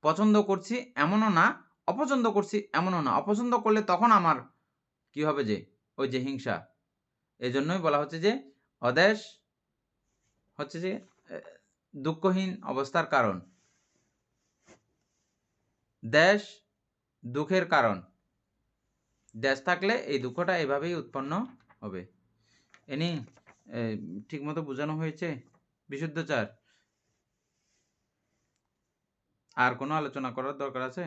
পছন্দ করছি এমনও না, অপছন্দ করছি এমনও না। অপছন্দ করলে তখন আমার কি হবে? যে ওই যে হিংসা। এজন্যই বলা হচ্ছে যে অদেশ হচ্ছে যে দুঃখহীন অবস্থার কারণ, দেশ দুঃখের কারণ। দেশ থাকলে এই দুঃখটা এভাবেই উৎপন্ন হবে। এনি ঠিক মতো বোঝানো হয়েছে বিশুদ্ধাচার? আর কোনো আলোচনা করার দরকার আছে?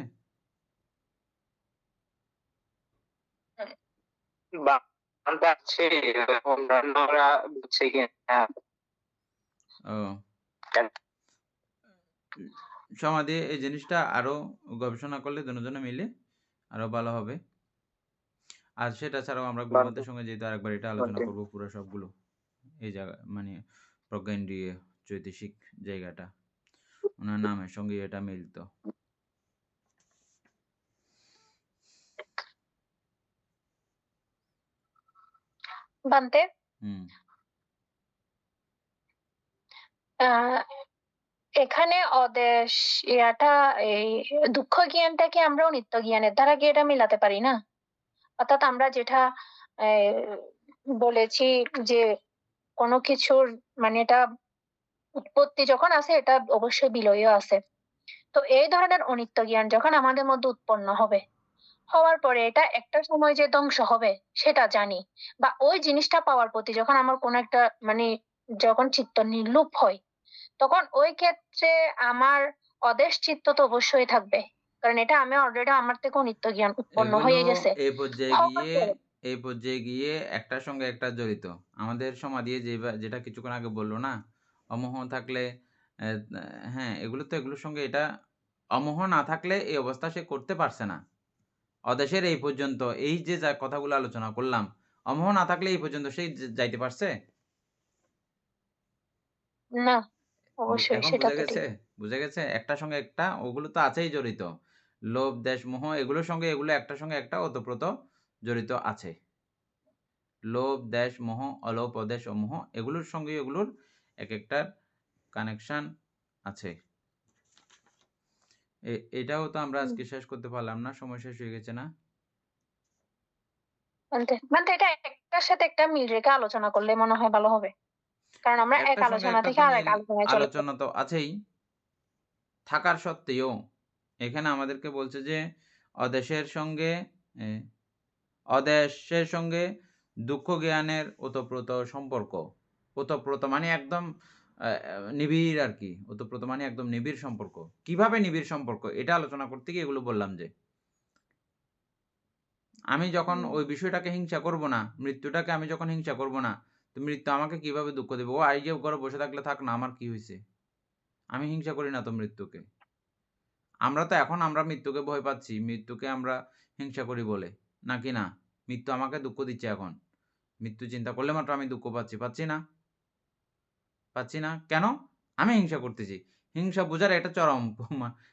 আছে, অন্যান্যরা বুঝছে কিনা। ও, সমাধি এই জিনিসটা আরো গবেষণা করলে দুজনে মিলে আরো ভালো হবে। আর সেটা ছাড়াও আমরা গুরুমতের সঙ্গে যেহেতু আরেকবার এটা আলোচনা করবো, পুরো সবগুলো এই জায়গা মানে প্রজ্ঞাইন্দ্রিয় জ্যোতিষিক জায়গাটা, ওনার নামের সঙ্গে এটা মিলতো। বান্তে, হুম, আহ এখানে অদেশ ইয়াটা এই দুঃখ জ্ঞানটাকে আমরাও নিত্য জ্ঞানের দ্বারা কি এটা মিলাতে পারি না? অর্থাৎ আমরা যেটা বলেছি যে কোনো কিছুর মানে এটা উৎপত্তি যখন আছে এটা অবশ্যই বিলয়ও আছে। তো এই ধরনের অনিত্য জ্ঞান যখন আমাদের মধ্যে উৎপন্ন হবে, হওয়ার পরে এটা একটা সময় যে ধ্বংস হবে সেটা জানি, বা ওই জিনিসটা পাওয়ার প্রতি যখন আমার কোনো একটা মানে যখন চিত্ত নির্লুপ হয়, তখন ওই ক্ষেত্রে আমার অদেশ চিত্ত তো অবশ্যই থাকবে, কারণ এটা আমি অলরেডি আমার থেকে অনিত্য জ্ঞান উৎপন্ন এগুলো হয়ে গেছে। এই পর্যায়ে হওয়ার গিয়ে পরে এই পর্যায়ে গিয়ে একটার সঙ্গে একটা জড়িত। আমাদের সমাধিয়ে যেটা কিছুক্ষণ আগে বলল না, অমোহ থাকলে হ্যাঁ, এগুলো তো এগুলোর সঙ্গে এটা অমোহ না থাকলে এই অবস্থা সে করতে পারছে না। অদেশের এই পর্যন্ত এই যে যা কথাগুলো আলোচনা করলাম, অমোহ না থাকলে এই পর্যন্ত সেই যাইতে পারছে? না, অবশ্যই এখন সেটা বুঝা তো ঠিক। গেছে? বুঝা গেছে? একটার সঙ্গে একটা ওগুলো তো আছেই জড়িত। লোভ, দেশ, মোহ এগুলোর সঙ্গে এগুলো একটার সঙ্গে একটা ওতপ্রোত জড়িত আছে। লোভ, দেশ, মোহ, অলোভ, অদেশ, অমোহ এগুলোর সঙ্গে এগুলোর একেকটার কানেকশন আছে। এটাও তো আমরা আজকে শেষ করতে পারলাম না, সময় শেষ হয়ে গেছে না? মানে এটা একটার সাথে একটা মিল রেখে আলোচনা করলে মনে হয় ভালো হবে, কারণ আমরা এক একটার সঙ্গে আলোচনা একটা থেকে তো আর এক মিল আলোচনায় চলে যাবো। আলোচনা তো আছেই। থাকার সত্ত্বেও এখানে আমাদেরকে বলছে যে অদেশের সঙ্গে এ অদেশের সঙ্গে দুঃখ জ্ঞানের ওতপ্রোত সম্পর্ক। ওতপ্রোত মানে একদম নিবিড় আরকি। ওতপ্রোত মানে একদম নিবিড় সম্পর্ক। কিভাবে নিবিড় সম্পর্ক? এটা আলোচনা করতে গিয়ে এগুলো বললাম যে আমি যখন ওই বিষয়টাকে হিংসা করব না, মৃত্যুটাকে আমি যখন হিংসা করব না, তো মৃত্যু আমাকে কিভাবে দুঃখ দেবে? ও এই যে ঘরে বসে থাকলে থাক না, আমার কি হইছে? আমি হিংসা করি না তো মৃত্যুকে। আমরা তো এখন আমরা মৃত্যুকে ভয় পাচ্ছি, মৃত্যুকে আমরা হিংসা করি বলে। নাকি না? মৃত্যু আমাকে দুঃখ দিচ্ছে এখন। মৃত্যু চিন্তা করলে মাত্র আমি দুঃখ পাচ্ছি। পাচ্ছি না? পাচ্ছি না? কেন? আমি হিংসা করতেছি। হিংসা বোঝার এটা চরম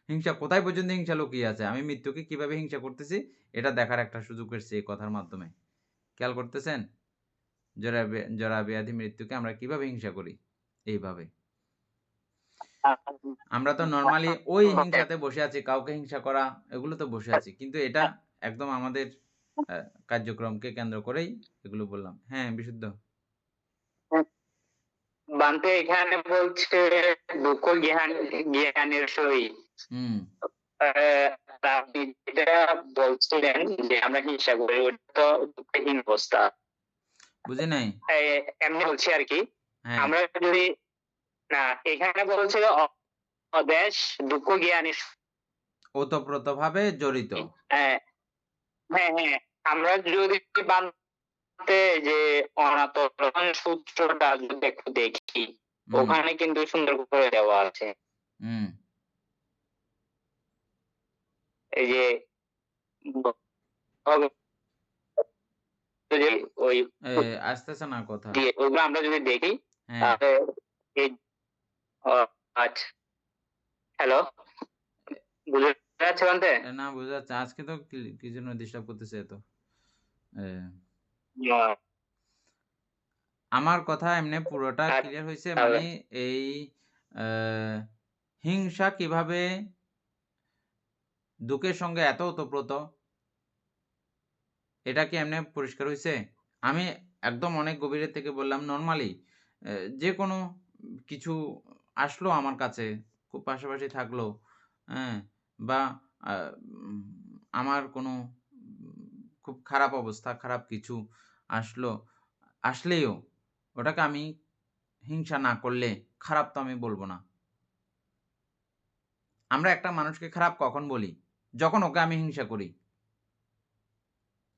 হিংসা কোথায় পর্যন্ত হিংসা লুকিয়ে আছে? আমি মৃত্যুকে কিভাবে হিংসা করতেছি এটা দেখার একটা সুযোগ এসছে এই কথার মাধ্যমে। খেয়াল করতেছেন? জরা ব্যাধি মৃত্যুকে আমরা কিভাবে হিংসা করি? এইভাবে। আমরা তো নরমালি ওই হিংসাতে বসে আছি। কাউকে হিংসা করা এগুলো তো বসে আছি। কিন্তু এটা একদম আমাদের কার্যক্রমকে কেন্দ্র করেই এগুলো বললাম। হ্যাঁ, বিশুদ্ধ। বান্তে এখানে বলছে দুঃখ জ্ঞানের সহিত হুম। আপনি যেটা বলছিলেন যে আমরা হিংসা করি ওটা তো দুঃখহীন অবস্থা। বুঝি নাই? এমনি বলছি আর কি। হ্যাঁ। আমরা যদি না এখানে বলছে অদেশ দুঃখ জ্ঞানের ওতপ্রোতভাবে জড়িত। হ্যাঁ হ্যাঁ আমরা যদি বান্তে যে অনাতরণ সূত্রটা যদি একটু দেখি ওখানে কিন্তু সুন্দর করে দেওয়া আছে। এই যে ওই আসতেছে না কথা। ওগুলো আমরা যদি দেখি তাহলে এই আচ্ছা হ্যালো বুঝতে যাচ্ছে বান্তে? না বুঝা যাচ্ছে। আজকে তো কি জন্য ডিস্টার্ব করতেছে এত? আমার কথা এমনি পুরোটা ক্লিয়ার হইছে। মানে এই হিংসা কিভাবে দুঃখের সঙ্গে এত ওতপ্রোত এটা কি এমনি পরিষ্কার হইছে? আমি একদম অনেক গভীরের থেকে বললাম নরমালি যেকোনো কিছু আসলো আমার কাছে, খুব পাশাপাশি থাকলো, হ্যাঁ? বা আমার কোনো খুব খারাপ অবস্থা, খারাপ কিছু আসলেও ওটাকে আমি হিংসা না করলে খারাপ তো আমি বলব না। আমরা একটা মানুষকে খারাপ কখন বলি? যখন ওকে আমি হিংসা করি।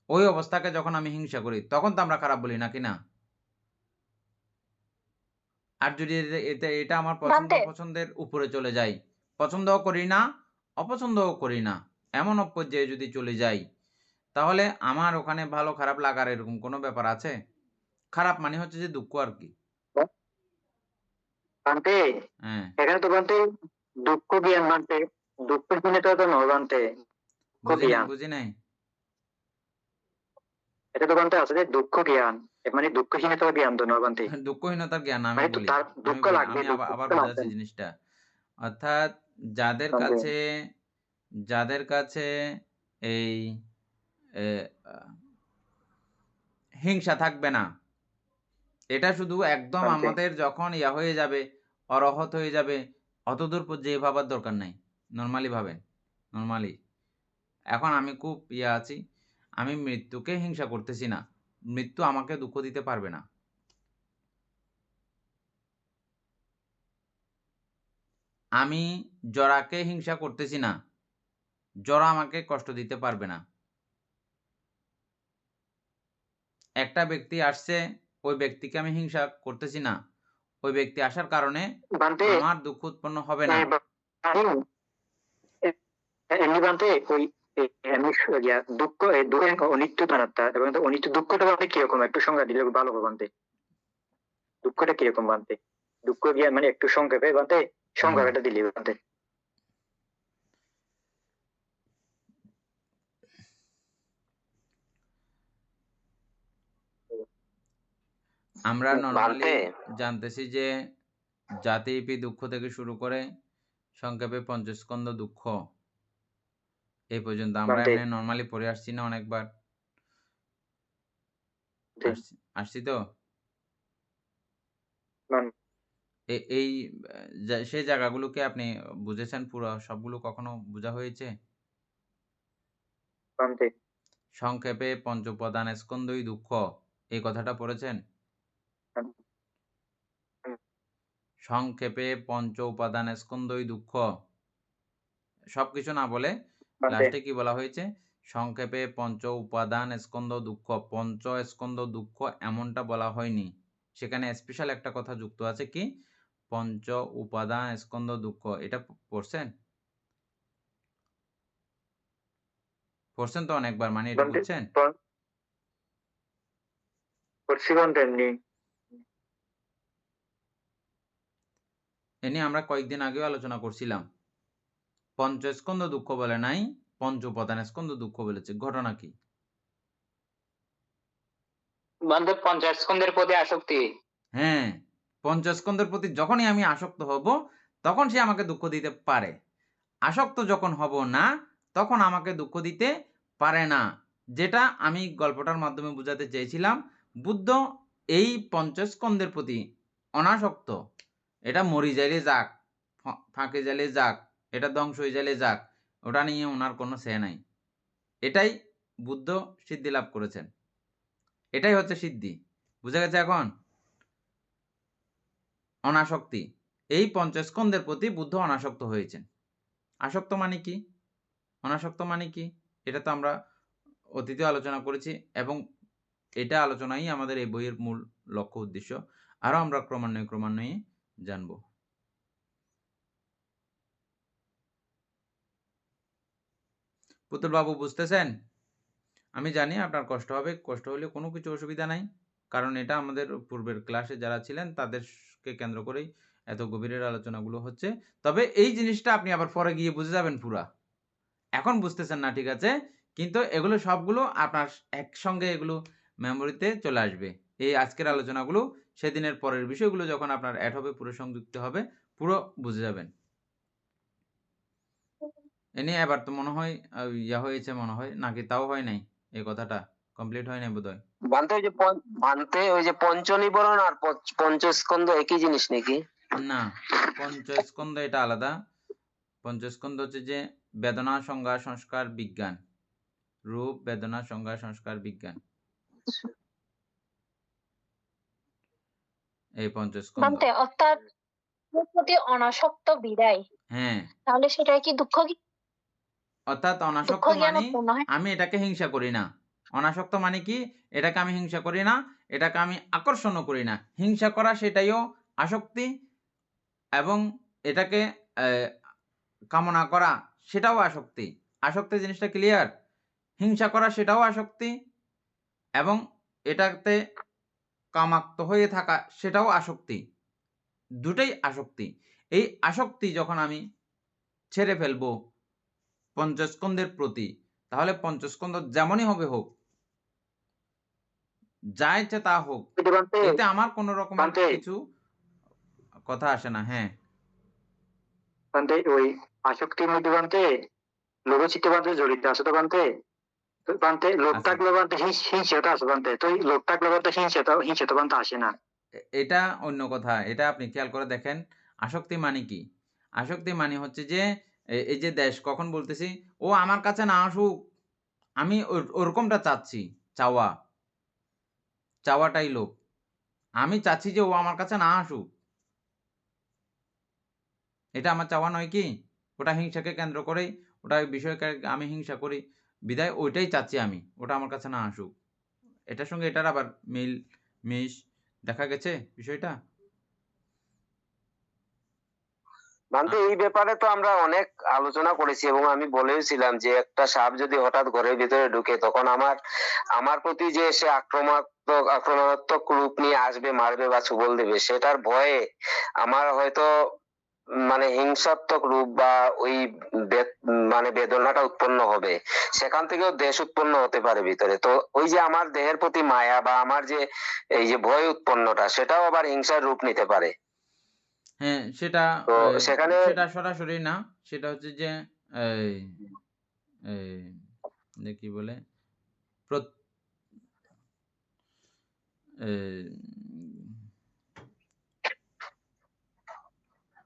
ওই অবস্থাকে যখন আমি হিংসা করি তখন তো আমরা খারাপ বলি, নাকি না? আর যদি এটা আমার পছন্দের উপরে চলে যায়, পছন্দও করি না, অপছন্দও করি না, এমন পর্যায়ে যদি চলে যাই, তাহলে আমার ওখানে ভালো খারাপ লাগার এরকম কোনো ব্যাপার আছে? খারাপ মানে হচ্ছে যে দুঃখ আরকি। বান্তে এখানে তো বান্তে দুঃখ জ্ঞান বান্তে দুঃখহীনতা তো নয় বান্তে। বুঝি নাই। এটা তো বান্তে আসলে দুঃখ জ্ঞান মানে দুঃখহীনতার জ্ঞান তো নয় বান্তে। দুঃখহীনতার জ্ঞান আমি মানে তো বলি। তার দুঃখ লাগবে আমি আবার বোঝাচ্ছি জিনিসটা। অর্থাৎ যাদের বান্ধে কাছে যাদের কাছে এই এ, আহ, হিংসা থাকবে না, এটা শুধু একদম বান্ধে আমাদের যখন ইয়া হয়ে যাবে, অরহত হয়ে যাবে, অতদূর যে ভাবার দরকার নাই। নর্মালি ভাবেন, নর্মালি। এখন আমি খুব ইয়া আছি, আমি মৃত্যুকে হিংসা করতেছি না, মৃত্যু আমাকে দুঃখ দিতে পারবে না। আমি জরাকে হিংসা করতেছি না, জরা আমাকে কষ্ট দিতে পারবে না। একটা ব্যক্তি আসছে, ওই ব্যক্তিকে আমি হিংসা করতেছি না, ওই ব্যক্তি আসার কারণে বান্ধে আমার দুঃখ উৎপন্ন হবে না। এমনি বান্ধে ওই এমনি দুঃখ অনিত্য জানাতা এবং অনিত্য দুঃখটা বান্ধে কিরকম একটু সংজ্ঞা দিলে ভালো হবে বান্ধে। দুঃখটা কিরকম বান্ধে, দুঃখ গিয়া মানে একটু সংক্ষেপে বান্ধে সংজ্ঞাটা দিলে বান্ধে। আমরা নর্মালি বান্ধে জানতেছি যে জাতিপি দুঃখ থেকে শুরু করে সংক্ষেপে পঞ্চস্কন্ধ দুঃখ এই পর্যন্ত আমরা বান্ধে এমনি নর্মালি পড়ে আসছি না অনেকবার? আসছি তো? এই সেই জায়গাগুলোকে আপনি বুঝেছেন পুরো সবগুলো কখনো বোঝা হয়েছে? বান্ধে সংক্ষেপে পঞ্চ উপাদান স্কন্ধই দুঃখ, এই কথাটা পড়েছেন? সংক্ষেপে পঞ্চ উপাদান স্কন্ধই দুঃখ, সবকিছু না বলে বান্ধে লাস্টে কি বলা হয়েছে? সংক্ষেপে পঞ্চ উপাদান স্কন্ধ দুঃখ, পঞ্চ স্কন্ধ দুঃখ এমনটা বলা হয়নি, সেখানে স্পেশাল একটা কথা যুক্ত আছে কি পঞ্চ উপাদান স্কন্ধ দুঃখ। এটা পড়ছেন? পড়ছেন তো অনেকবার, মানে এটা বুঝছেন? এ নিয়ে আমরা কয়েকদিন আগেও আলোচনা করছিলাম। পঞ্চস্কন্ধ দুঃখ বলে নাই, পঞ্চ উপাদান স্কন্ধ দুঃখ বলেছে। ঘটনা কি? বান্ধব পঞ্চস্কন্ধের প্রতি আসক্তি। হ্যাঁ, পঞ্চস্কন্ধের প্রতি যখনই আমি আসক্ত হব তখন সে আমাকে দুঃখ দিতে পারে, আসক্ত যখন হব না তখন আমাকে দুঃখ দিতে পারে না। যেটা আমি গল্পটার মাধ্যমে বোঝাতে চেয়েছিলাম, বুদ্ধ এই পঞ্চস্কন্ধের প্রতি অনাসক্ত। এটা মরি যাইলে যাক, ফাঁকে যাইলে যাক, এটা ধ্বংস হয়ে যাইলে যাক, ওটা নিয়ে ওনার কোনো সে নাই। এটাই বুদ্ধ সিদ্ধি লাভ করেছেন, এটাই হচ্ছে সিদ্ধি। বুঝা গেছে এখন? অনাসক্তি, এই পঞ্চস্কন্ধের প্রতি বুদ্ধ অনাসক্ত হয়েছেন। আসক্ত মানে কি, অনাসক্ত মানে কি, এটা তো আমরা অতীতে আলোচনা করেছি এবং এটা আলোচনাই আমাদের এই বইয়ের মূল লক্ষ্য উদ্দেশ্য। আরো আমরা ক্রমান্বয়ে জানব। পুতুল বাবু বুঝতেছেন? আমি জানি আপনার কষ্ট হবে, কষ্ট হলে কোনো কিছু অসুবিধা নাই, কারণ এটা আমাদের পূর্বের ক্লাসে যারা ছিলেন তাদেরকে কেন্দ্র করেই এত গভীরের আলোচনাগুলো হচ্ছে। তবে এই জিনিসটা আপনি আবার পরে গিয়ে বুঝে যাবেন পুরা। এখন বুঝতেছেন না, ঠিক আছে, কিন্তু এগুলো সবগুলো আপনার একসঙ্গে এগুলো মেমোরিতে চলে আসবে। এই আজকের আলোচনাগুলো সেদিনের পরের বিষয়গুলো যখন আপনার অ্যাড হবে, পুরো সংযুক্ত হবে, পুরো বুঝে যাবেন। এ নিয়ে এবার তো মনে হয় ইয়া হয়েছে মনে হয়, নাকি তাও হয় নাই? এই কথাটা কমপ্লিট হয় নাই বোধহয়। বান্ধে ওই যে পঞ্চনিবরণ আর পঞ্চস্কন্ধ একই জিনিস নাকি? না, পঞ্চস্কন্ধ এটা আলাদা। পঞ্চস্কন্ধ হচ্ছে যে বেদনা, সংজ্ঞা, সংস্কার, বিজ্ঞান। রূপ, বেদনা, সংজ্ঞা, সংস্কার, বিজ্ঞান, এই পঞ্চস্কন্ধ। বান্ধে অর্থাৎ প্রতি অনাসক্ত বিদায়, হ্যাঁ, তাহলে সেটা কি দুঃখ অর্থাৎ অনাসক্ত মানে আমি এটাকে হিংসা করি না। অনাসক্ত মানে কি, এটাকে আমি হিংসা করি না, এটাকে আমি আকর্ষণও করি না। হিংসা করা সেটাইও আসক্তি, এবং এটাকে কামনা করা সেটাও আসক্তি। আসক্তি জিনিসটা ক্লিয়ার? হিংসা করা সেটাও আসক্তি, এবং এটাতে কামাক্ত হয়ে থাকা সেটাও আসক্তি, দুটোই আসক্তি। এই আসক্তি যখন আমি ছেড়ে ফেলবো পঞ্চস্কন্ধের প্রতি, তাহলে পঞ্চস্কন্ধ যেমনই হবে হোক, যা ইচ্ছে তা হোক, এতে আমার কোনো রকমের কিছু কথা আসে না। হ্যাঁ, বানতে ওই আসক্তির মধ্যে বানতে লোভচিত্ত বানতে জড়িত আছে তো বানতে বানতে লোভ আচ্ছা। থাকলে বানতে হিংসা আছে বানতে তো এই লোভ থাকলে বানতে হিংসা বানতে আসে না। এটা অন্য কথা। এটা আপনি খেয়াল করে দেখেন, আসক্তি মানে কি? আসক্তি মানে হচ্ছে যে এই যে দেশ কখন বলতেছি, ও আমার কাছে না আসুক, আমি ওরকমটা চাচ্ছি। চাওয়াটাই লোভ। আমি চাচ্ছি যে ও আমার কাছে না আসুক। এটা আমার চাওয়া নয় কি? ওটা হিংসাকে কেন্দ্র করেই, ওটা বিষয়কে আমি হিংসা করি। বিধায় ওইটাই চাচ্ছি আমি। ওটা আমার কাছে না আসুক। এটার সঙ্গে এটার আবার মিশ দেখা গেছে বিষয়টা? বান্ধে এই ব্যাপারে তো আমরা অনেক আলোচনা করেছি এবং আমি বলেওছিলাম যে একটা সাপ যদি হঠাৎ ঘরের ভিতরে ঢুকে তখন আমার প্রতি যে সে আক্রমণাত্মক রূপ নিয়ে আসবে, মারবে বা ছুবল দেবে, সেটার ভয়ে আমার হয়তো মানে হিংসাত্মক রূপ বা ওই মানে বেদনাটা উৎপন্ন হবে, সেখান থেকেও দেশ উৎপন্ন হতে পারে ভিতরে। তো ওই যে আমার দেহের প্রতি মায়া বা আমার যে এই যে ভয় উৎপন্নটা, সেটাও আবার হিংসার রূপ নিতে পারে। হ্যাঁ, সেটা তো সেখানে সেটা সরাসরি না। সেটা হচ্ছে যে এই এই যে কি বলে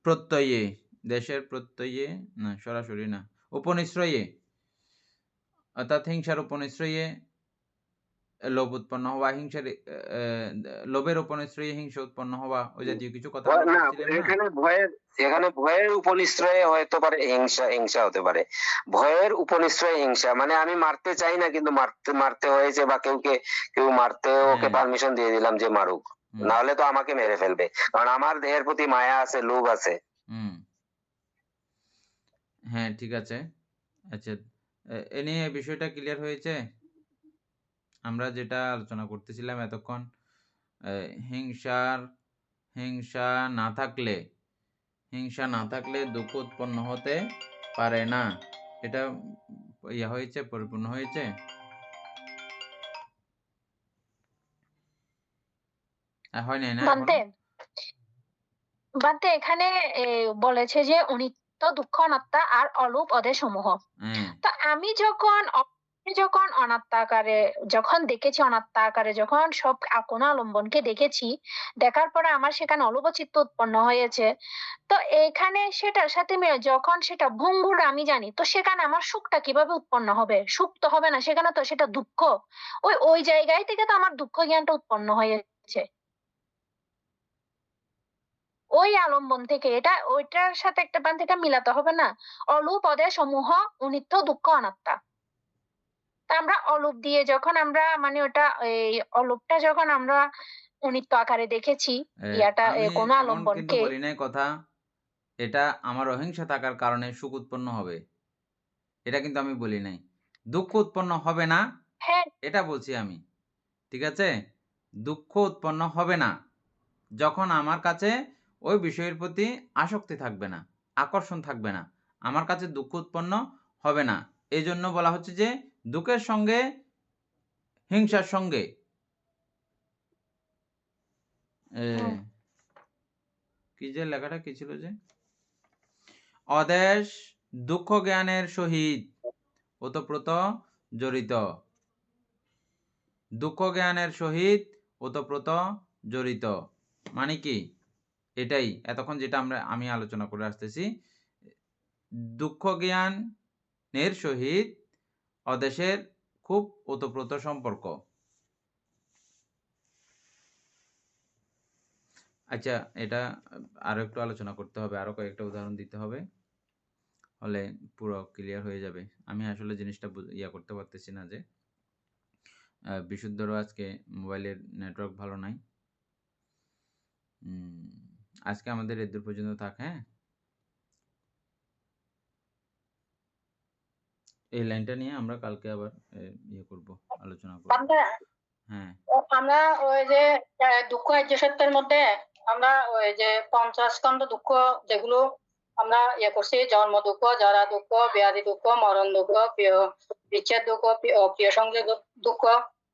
প্রত্যয়ে, দেশের প্রত্যয়ে না, সরাসরি না, উপনিশ্রয়ে, অর্থাৎ হিংসার উপনিশ্রয়ে লোভ উৎপন্ন হওয়া, লোভের উপনিশ্রয়ে হিংসা উৎপন্ন হওয়া, ওই জাতীয় কিছু কথা আমরা না, বলছিলাম না? এখানে ভয়ের উপনিশ্রয়ে হয়তো পারে হিংসা হতে পারে। ভয়ের উপনিশ্রয়ে হিংসা মানে আমি মারতে চাই না কিন্তু মারতে হয়েছে, বা কেউ মারতে ওকে হ্যাঁ। পারমিশন দিয়ে দিলাম যে মারুক, না হলে তো আমাকে মেরে ফেলবে, কারণ আমার দেহের প্রতি মায়া আছে, লোভ আছে। হ্যাঁ, ঠিক আছে। আচ্ছা, এ নিয়ে বিষয়টা ক্লিয়ার হয়েছে? আমরা যেটা আলোচনা করতেছিলাম এতক্ষণ, হিংসা না থাকলে দুঃখ উৎপন্ন হতে পারে না। এটা হয়েছে, পরিপূর্ণ হয়েছে? হয় নাই না? বান্তে এখানে বলেছে যে অনিত্য, দুঃখ, অনাত্মা আর অলোপ অদের সমূহ। তো আমি যখন অনাত্মা আকারে যখন দেখেছি, অনাত্মা আকারে যখন সব কোনো আলম্বনকে দেখেছি, দেখার পরে আমার সেখানে অলোপ চিত্ত উৎপন্ন হয়েছে। তো এখানে সেটার সাথে যখন সেটা ভঙ্গুর আমি জানি, তো সেখানে আমার সুখটা কিভাবে উৎপন্ন হবে? সুখ তো হবে না, সেখানে তো সেটা দুঃখ। ওই জায়গায় থেকে তো আমার দুঃখ জ্ঞানটা উৎপন্ন হয়েছে ওই আলম্বন থেকে। ওইটার সাথে একটা থেকে মিলাতে হবে না? অলুপ অদের সমূহ অনিত্য, দুঃখ, অনাত্মা। তা আমরা অলুপ দিয়ে যখন আমরা মানে ওটা এই অলুপটা যখন আমরা অনিত্য আকারে দেখেছি, ইয়াটা কোন আলম্বনকে, বলি নাই কথা এটা আমার অহিংসা থাকার কারণে সুখ উৎপন্ন হবে, এটা কিন্তু আমি বলি নাই। দুঃখ উৎপন্ন হবে না, হ্যাঁ এটা বলছি আমি। ঠিক আছে? দুঃখ উৎপন্ন হবে না যখন আমার কাছে ওই বিষয়ের প্রতি আসক্তি থাকবে না, আকর্ষণ থাকবে না, আমার কাছে দুঃখ উৎপন্ন হবে না। এই জন্য বলা হচ্ছে যে দুঃখের সঙ্গে হিংসার সঙ্গে কি যে লেখাটা কি ছিল যে, অদেশ দুঃখ জ্ঞানের সহিত ওতপ্রোত জড়িত। দুঃখ জ্ঞানের সহিত ওতপ্রোত জড়িত মানে কি? এটাই এতক্ষণ যেটা আমি আলোচনা করে আসতেছি, দুঃখ জ্ঞানের সহিত অদেশের খুব ওতপ্রোত সম্পর্ক। আচ্ছা, এটা আরো একটু আলোচনা করতে হবে, আরো কয়েকটা উদাহরণ দিতে হবে, হলে পুরো ক্লিয়ার হয়ে যাবে। আমি আসলে জিনিসটা করতে পারতেছি না যে বিশুদ্ধরও আজকে মোবাইলের নেটওয়ার্ক ভালো নাই। আজকে আমাদের এদূর পর্যন্ত থাক। হ্যাঁ, এই লাইনটা নিয়ে আমরা কালকে আবার করব, আলোচনা করব। হ্যাঁ, আমরা ওই যে দুঃখ সত্যের মধ্যে আমরা ওই যে 50 স্কন্ধ দুঃখ যেগুলো আমরা করছি, জন্ম দুঃখ, জরা দুঃখ, ব্যাধি দুঃখ, মরণ দুঃখ, বিচ্ছেদ দুঃখ, প্রিয় সংযোগ দুঃখ,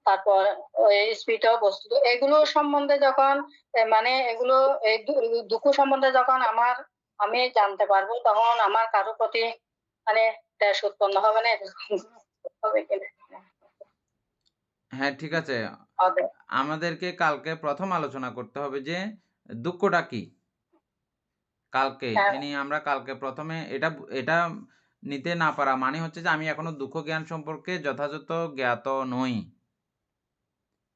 তারপর ওই স্ফীত বস্তু, এগুলো সম্বন্ধে যখন মানে এগুলো এই দুঃখ সম্বন্ধে যখন আমার আমি জানতে পারবো, তখন আমার কারোর প্রতি মানে দেশ উৎপন্ন হবে না, হবে কিনা। হ্যাঁ, ঠিক আছে। হবে। আমাদেরকে কালকে প্রথম আলোচনা করতে হবে যে দুঃখটা কি? কালকে হ্যাঁ, আমরা কালকে প্রথমে এটা নিতে না পারা মানে হচ্ছে যে আমি এখনো দুঃখ জ্ঞান সম্পর্কে যথাযথ জ্ঞাত নই।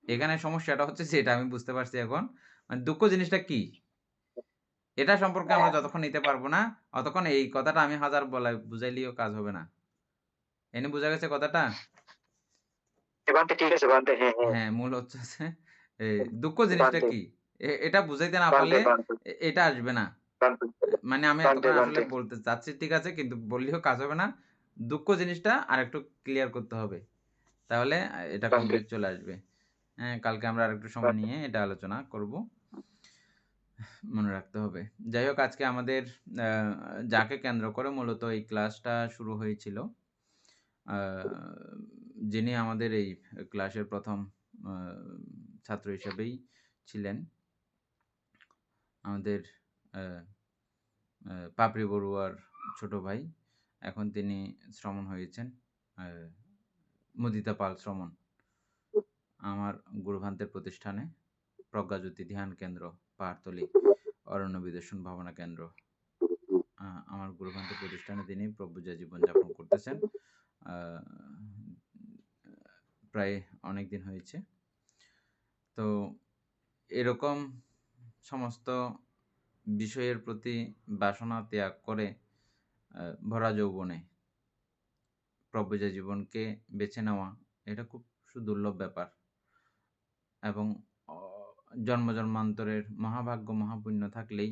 এখানে সমস্যাটা হচ্ছে যেটা আমি বুঝতে পারছি এখন। মানে দুঃখ জিনিসটা কি? এটা সম্পর্কে আমরা যতক্ষণ নিতে পারবো না, অতক্ষণ এই কথাটা আমি হাজার বুঝাইলেও কাজ হবে না। এনে বোঝা গেছে কথাটা? বান্তে ঠিক আছে বান্তে, হ্যাঁ হ্যাঁ হ্যাঁ, মূল হচ্ছে যে দুঃখ জিনিসটা বান্তে কি? এটা বুঝাইতে না বান্তে পারলে বান্তে এটা আসবে না। বান্তে মানে আমি বান্তে এতক্ষণ আসলে বান্তে বলতে চাচ্ছি ঠিক আছে, কিন্তু বললেও কাজ হবে না। দুঃখ জিনিসটা আরেকটু ক্লিয়ার করতে হবে। তাহলে এটা বান্তে কমপ্লিট চলে আসবে। হ্যাঁ, কালকে আমরা আরেকটু সময় নিয়ে এটা আলোচনা করব। মনে রাখতে হবে। যাই হোক, আজকে আমাদের যাকে কেন্দ্র করে মূলত এই ক্লাসটা শুরু হয়েছিল, আ যিনি আমাদের এই ক্লাসের প্রথম আ ছাত্র হিসেবেই ছিলেন আমাদের আ আ পাপড়ি বড়ুয়ার ছোট ভাই। এখন তিনি শ্রমণ হয়েছেন। আ মুদিতা পাল শ্রমণ। আমার গুরুভান্তের প্রতিষ্ঠানে প্রজ্ঞাজ্যোতি ধ্যান কেন্দ্র, পাহাড়তলী অরণ্য বিদর্শন ভাবনা কেন্দ্র। আমার গুরুভান্তের প্রতিষ্ঠানে তিনি প্রভুজা জীবনযাপন করতেছেন। আ প্রায় অনেকদিন হয়েছে। তো এরকম সমস্ত বিষয়ের প্রতি বাসনা ত্যাগ করে ভরা যৌবনে প্রভুজা জীবনকে বেছে নেওয়া, এটা খুব সুদুর্লভ ব্যাপার এবং অ জন্ম জন্মান্তরের মহাভাগ্য মহাপুণ্য থাকলেই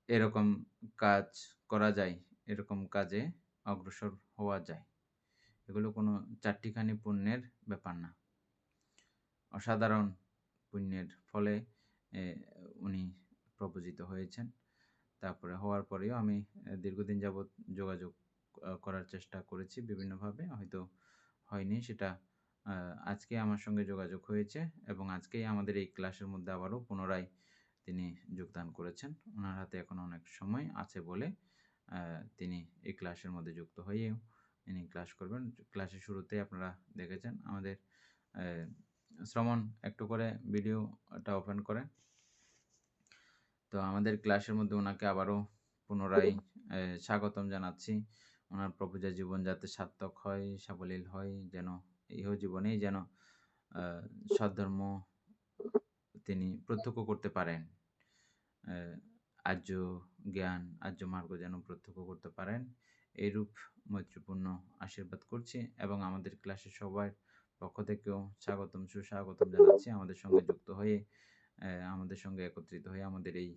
এরকম কাজ করা যায়, এরকম কাজে অগ্রসর হওয়া যায়। এগুলো কোনো চাট্টিখানি পুণ্যের ব্যাপার না। অসাধারণ পুণ্যের ফলে এ উনি প্রপোজিত হয়েছেন। তারপরে হওয়ার পরেও আমি দীর্ঘদিন যাবৎ যোগাযোগ করার চেষ্টা করেছি বিভিন্নভাবে। হয়তো হয়নি সেটা। আজকে আমার সঙ্গে যোগাযোগ হয়েছে এবং আজকেই আমাদের এই ক্লাসের মধ্যে আবারও পুনরায় তিনি যোগদান করেছেন। উনার হাতে এখন অনেক সময় আছে বলে তিনি এই ক্লাসের মধ্যে যুক্ত হয়েও ইনি ক্লাস করবেন। ক্লাসের শুরুতেই আপনারা দেখেছেন আমাদের শ্রমণ একটু করে ভিডিওটা ওপেন করেন। তো আমাদের ক্লাসের মধ্যে ওনাকে আবারও পুনরায় স্বাগতম জানাচ্ছি। ওনার প্রভুজা জীবন যাতে সার্থক হয়, সাবলীল হয়, যেন ইহ জীবনেই যেন সদ্ধর্ম তিনি প্রত্যক্ষ করতে পারেন। আর্য জ্ঞান, আর্য মার্গ যেন প্রত্যক্ষ করতে পারেন, এইরূপ মৈত্রীপূর্ণ আশীর্বাদ করছি এবং আমাদের ক্লাসের সবার পক্ষ থেকেও স্বাগতম, সুস্বাগতম জানাচ্ছি। আমাদের সঙ্গে যুক্ত হয়ে আমাদের সঙ্গে একত্রিত হয়ে আমাদের এই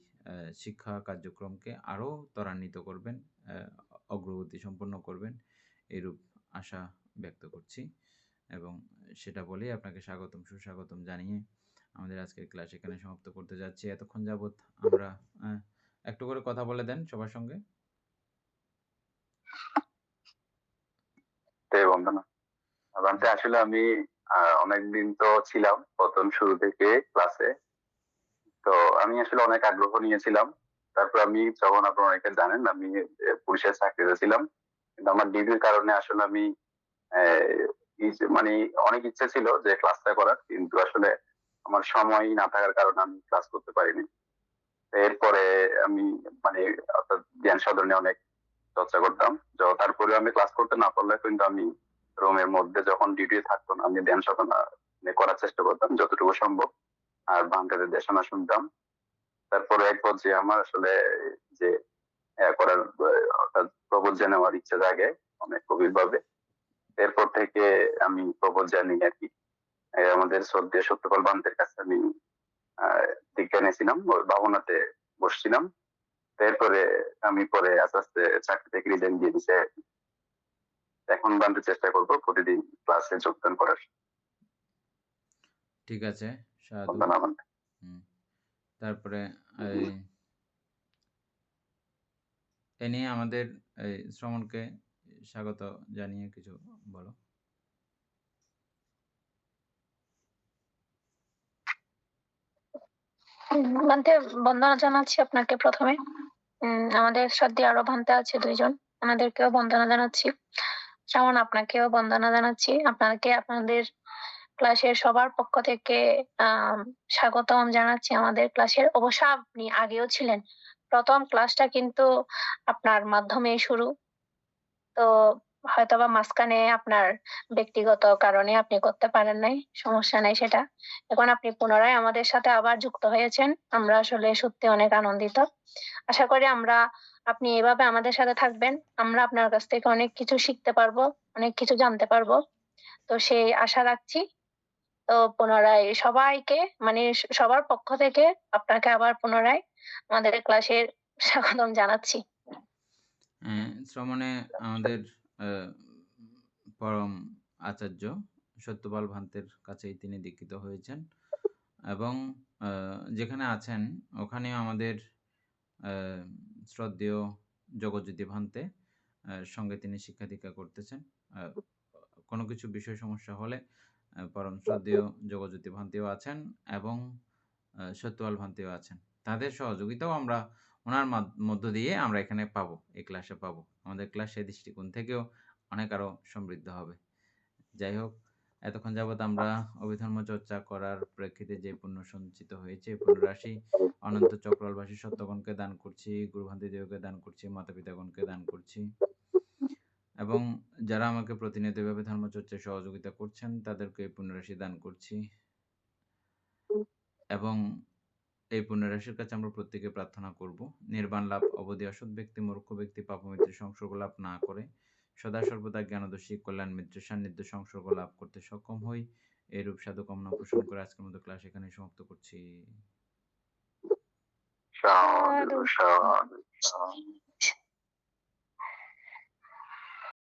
শিক্ষা কার্যক্রমকে আরও ত্বরান্বিত করবেন, অগ্রগতি সম্পন্ন করবেন, এইরূপ আশা ব্যক্ত করছি এবং সেটা বলেই আপনাকে স্বাগতম, সুস্বাগতম জানিয়ে আমাদের আজকের ক্লাস এখানে সমাপ্ত করতে যাচ্ছি। এতক্ষণ যাবৎ আমরা একটু করে কথা বলে দেন সবার সঙ্গে। বন্ধনা বান্তে, আসলে আমি অনেকদিন তো ছিলাম প্রথম শুরু থেকে ক্লাসে। তো আমি আসলে অনেক আগ্রহ নিয়েছিলাম। তারপর আমি, যখন আপনারা অনেকে জানেন, আমি পুলিশের চাকরিতে ছিলাম, কিন্তু আমার ডিগ্রির কারণে আসলে আমি মানে অনেক ইচ্ছে ছিল যে ক্লাসটা করার, কিন্তু আসলে আমার সময় না থাকার কারণে আমি ক্লাস করতে পারিনি। এরপরে আমি মানে অর্থাৎ জ্ঞান সাধনে অনেক চর্চা করতাম। তারপরে আমি ক্লাস করতে না পারলে কিন্তু আমি রুমের মধ্যে যখন ডিউটি থাকতো না, আমি ধ্যান সাধনা করার চেষ্টা করতাম যতটুকু সম্ভব, আর বাংলাদেশের দেশনা শুনতাম। তারপরে এক পর্যায়ে আমার আসলে যে করার অর্থাৎ প্রবোধ নেওয়ার ইচ্ছা জাগে অনেক গভীর ভাবে। এরপর থেকে আমি প্রবোধ জানি আর কি আমাদের শ্রদ্ধেয় সত্যপাল বান্তের কাছে আমি দীক্ষা নিয়েছিলাম, ওই ভাবনাতে বসছিলাম। এরপরে আমি পরে আস্তে আস্তে চাকরি থেকে রিজাইন দিয়ে দিছে। এখন জানতে চেষ্টা করবো প্রতিদিন ক্লাসে যোগদান করার। ঠিক আছে, সাধু। তারপরে এ নিয়ে আমাদের শ্রমণকে স্বাগত জানিয়ে কিছু বলো। বান্তে বন্দনা জানাচ্ছি আপনাকে প্রথমে। আমাদের শ্রদ্ধেয় আরো ভান্তে আছে 2 জন। ওনাদেরকেও বন্দনা জানাচ্ছি। যেমন আপনাকেও বন্দনা জানাচ্ছি। আপনাকে আপনাদের ক্লাসের সবার পক্ষ থেকে স্বাগতম জানাচ্ছি আমাদের ক্লাসের। অবশ্য আপনি আগেও ছিলেন। প্রথম ক্লাসটা কিন্তু আপনার মাধ্যমেই শুরু। তো হয়তোবা মাঝখানে আপনার ব্যক্তিগত কারণে আপনি করতে পারেন নাই। সমস্যা নাই সেটা। এখন আপনি পুনরায় আমাদের সাথে আবার যুক্ত হয়েছেন। আমরা আসলে সত্যি অনেক আনন্দিত। আশা করি আপনি এভাবে আমাদের সাথে থাকবেন। আমরা আপনার কাছ থেকে অনেক কিছু শিখতে পারবো, অনেক কিছু জানতে পারবো। তো সেই আশা রাখছি। তো পুনরায় সবাইকে মানে সবার পক্ষ থেকে আপনাকে আবার পুনরায় আমাদের ক্লাসের স্বাগতম জানাচ্ছি। শ্রমণে আমাদের পরম আচার্য সত্যপাল ভান্তের কাছেই তিনি দীক্ষিত হয়েছেন এবং যেখানে আছেন ওখানেও আমাদের শ্রদ্ধেয় জগজ্যোতি ভান্তে সঙ্গে তিনি শিক্ষা দীক্ষা করতেছেন। কোনো কিছু বিষয় সমস্যা হলে পরম শ্রদ্ধেয় জগজ্যোতি ভান্তেও আছেন এবং সত্যপাল ভান্তেও আছেন। তাদের সহযোগিতাও আমরা ওনার মধ্য দিয়ে আমরা এখানে পাবো, এই ক্লাসে পাবো। আমাদের ক্লাস সেই দৃষ্টিকোণ থেকেও অনেক আরো সমৃদ্ধ হবে। যাই হোক, এতক্ষণ যাবৎ আমরা অভিধর্ম চর্চা করার প্রেক্ষিতে যে পুণ্য সঞ্চিত হয়েছে, পুণ্যরাশি অনন্ত চক্রবাসী সত্যগণকে দান করছি, গুরুভান্তি দেবকে দান করছি, মাতা পিতাগণকে দান করছি এবং যারা আমাকে প্রতিনিয়ত এভাবে ধর্মচর্চায় সহযোগিতা করছেন তাদেরকে এই পুণ্যরাশি দান করছি এবং এই পুণ্যরাশির কাছে আমরা প্রত্যেকে প্রার্থনা করব নির্বাণ লাভ অবধি অসৎ ব্যক্তি মূর্খ ব্যক্তি পাপমিত্রের সংসর্গ লাভ না করে সদা সর্বদা জ্ঞানদর্শী কল্যাণ মিত্রের সান্নিধ্য সংসর্গ লাভ করতে সক্ষম হই। এরূপ সাধু কামনা পোষণ করে আজকের মতো ক্লাস এখানে সমাপ্ত করছি। সাধু সাধু সাধু।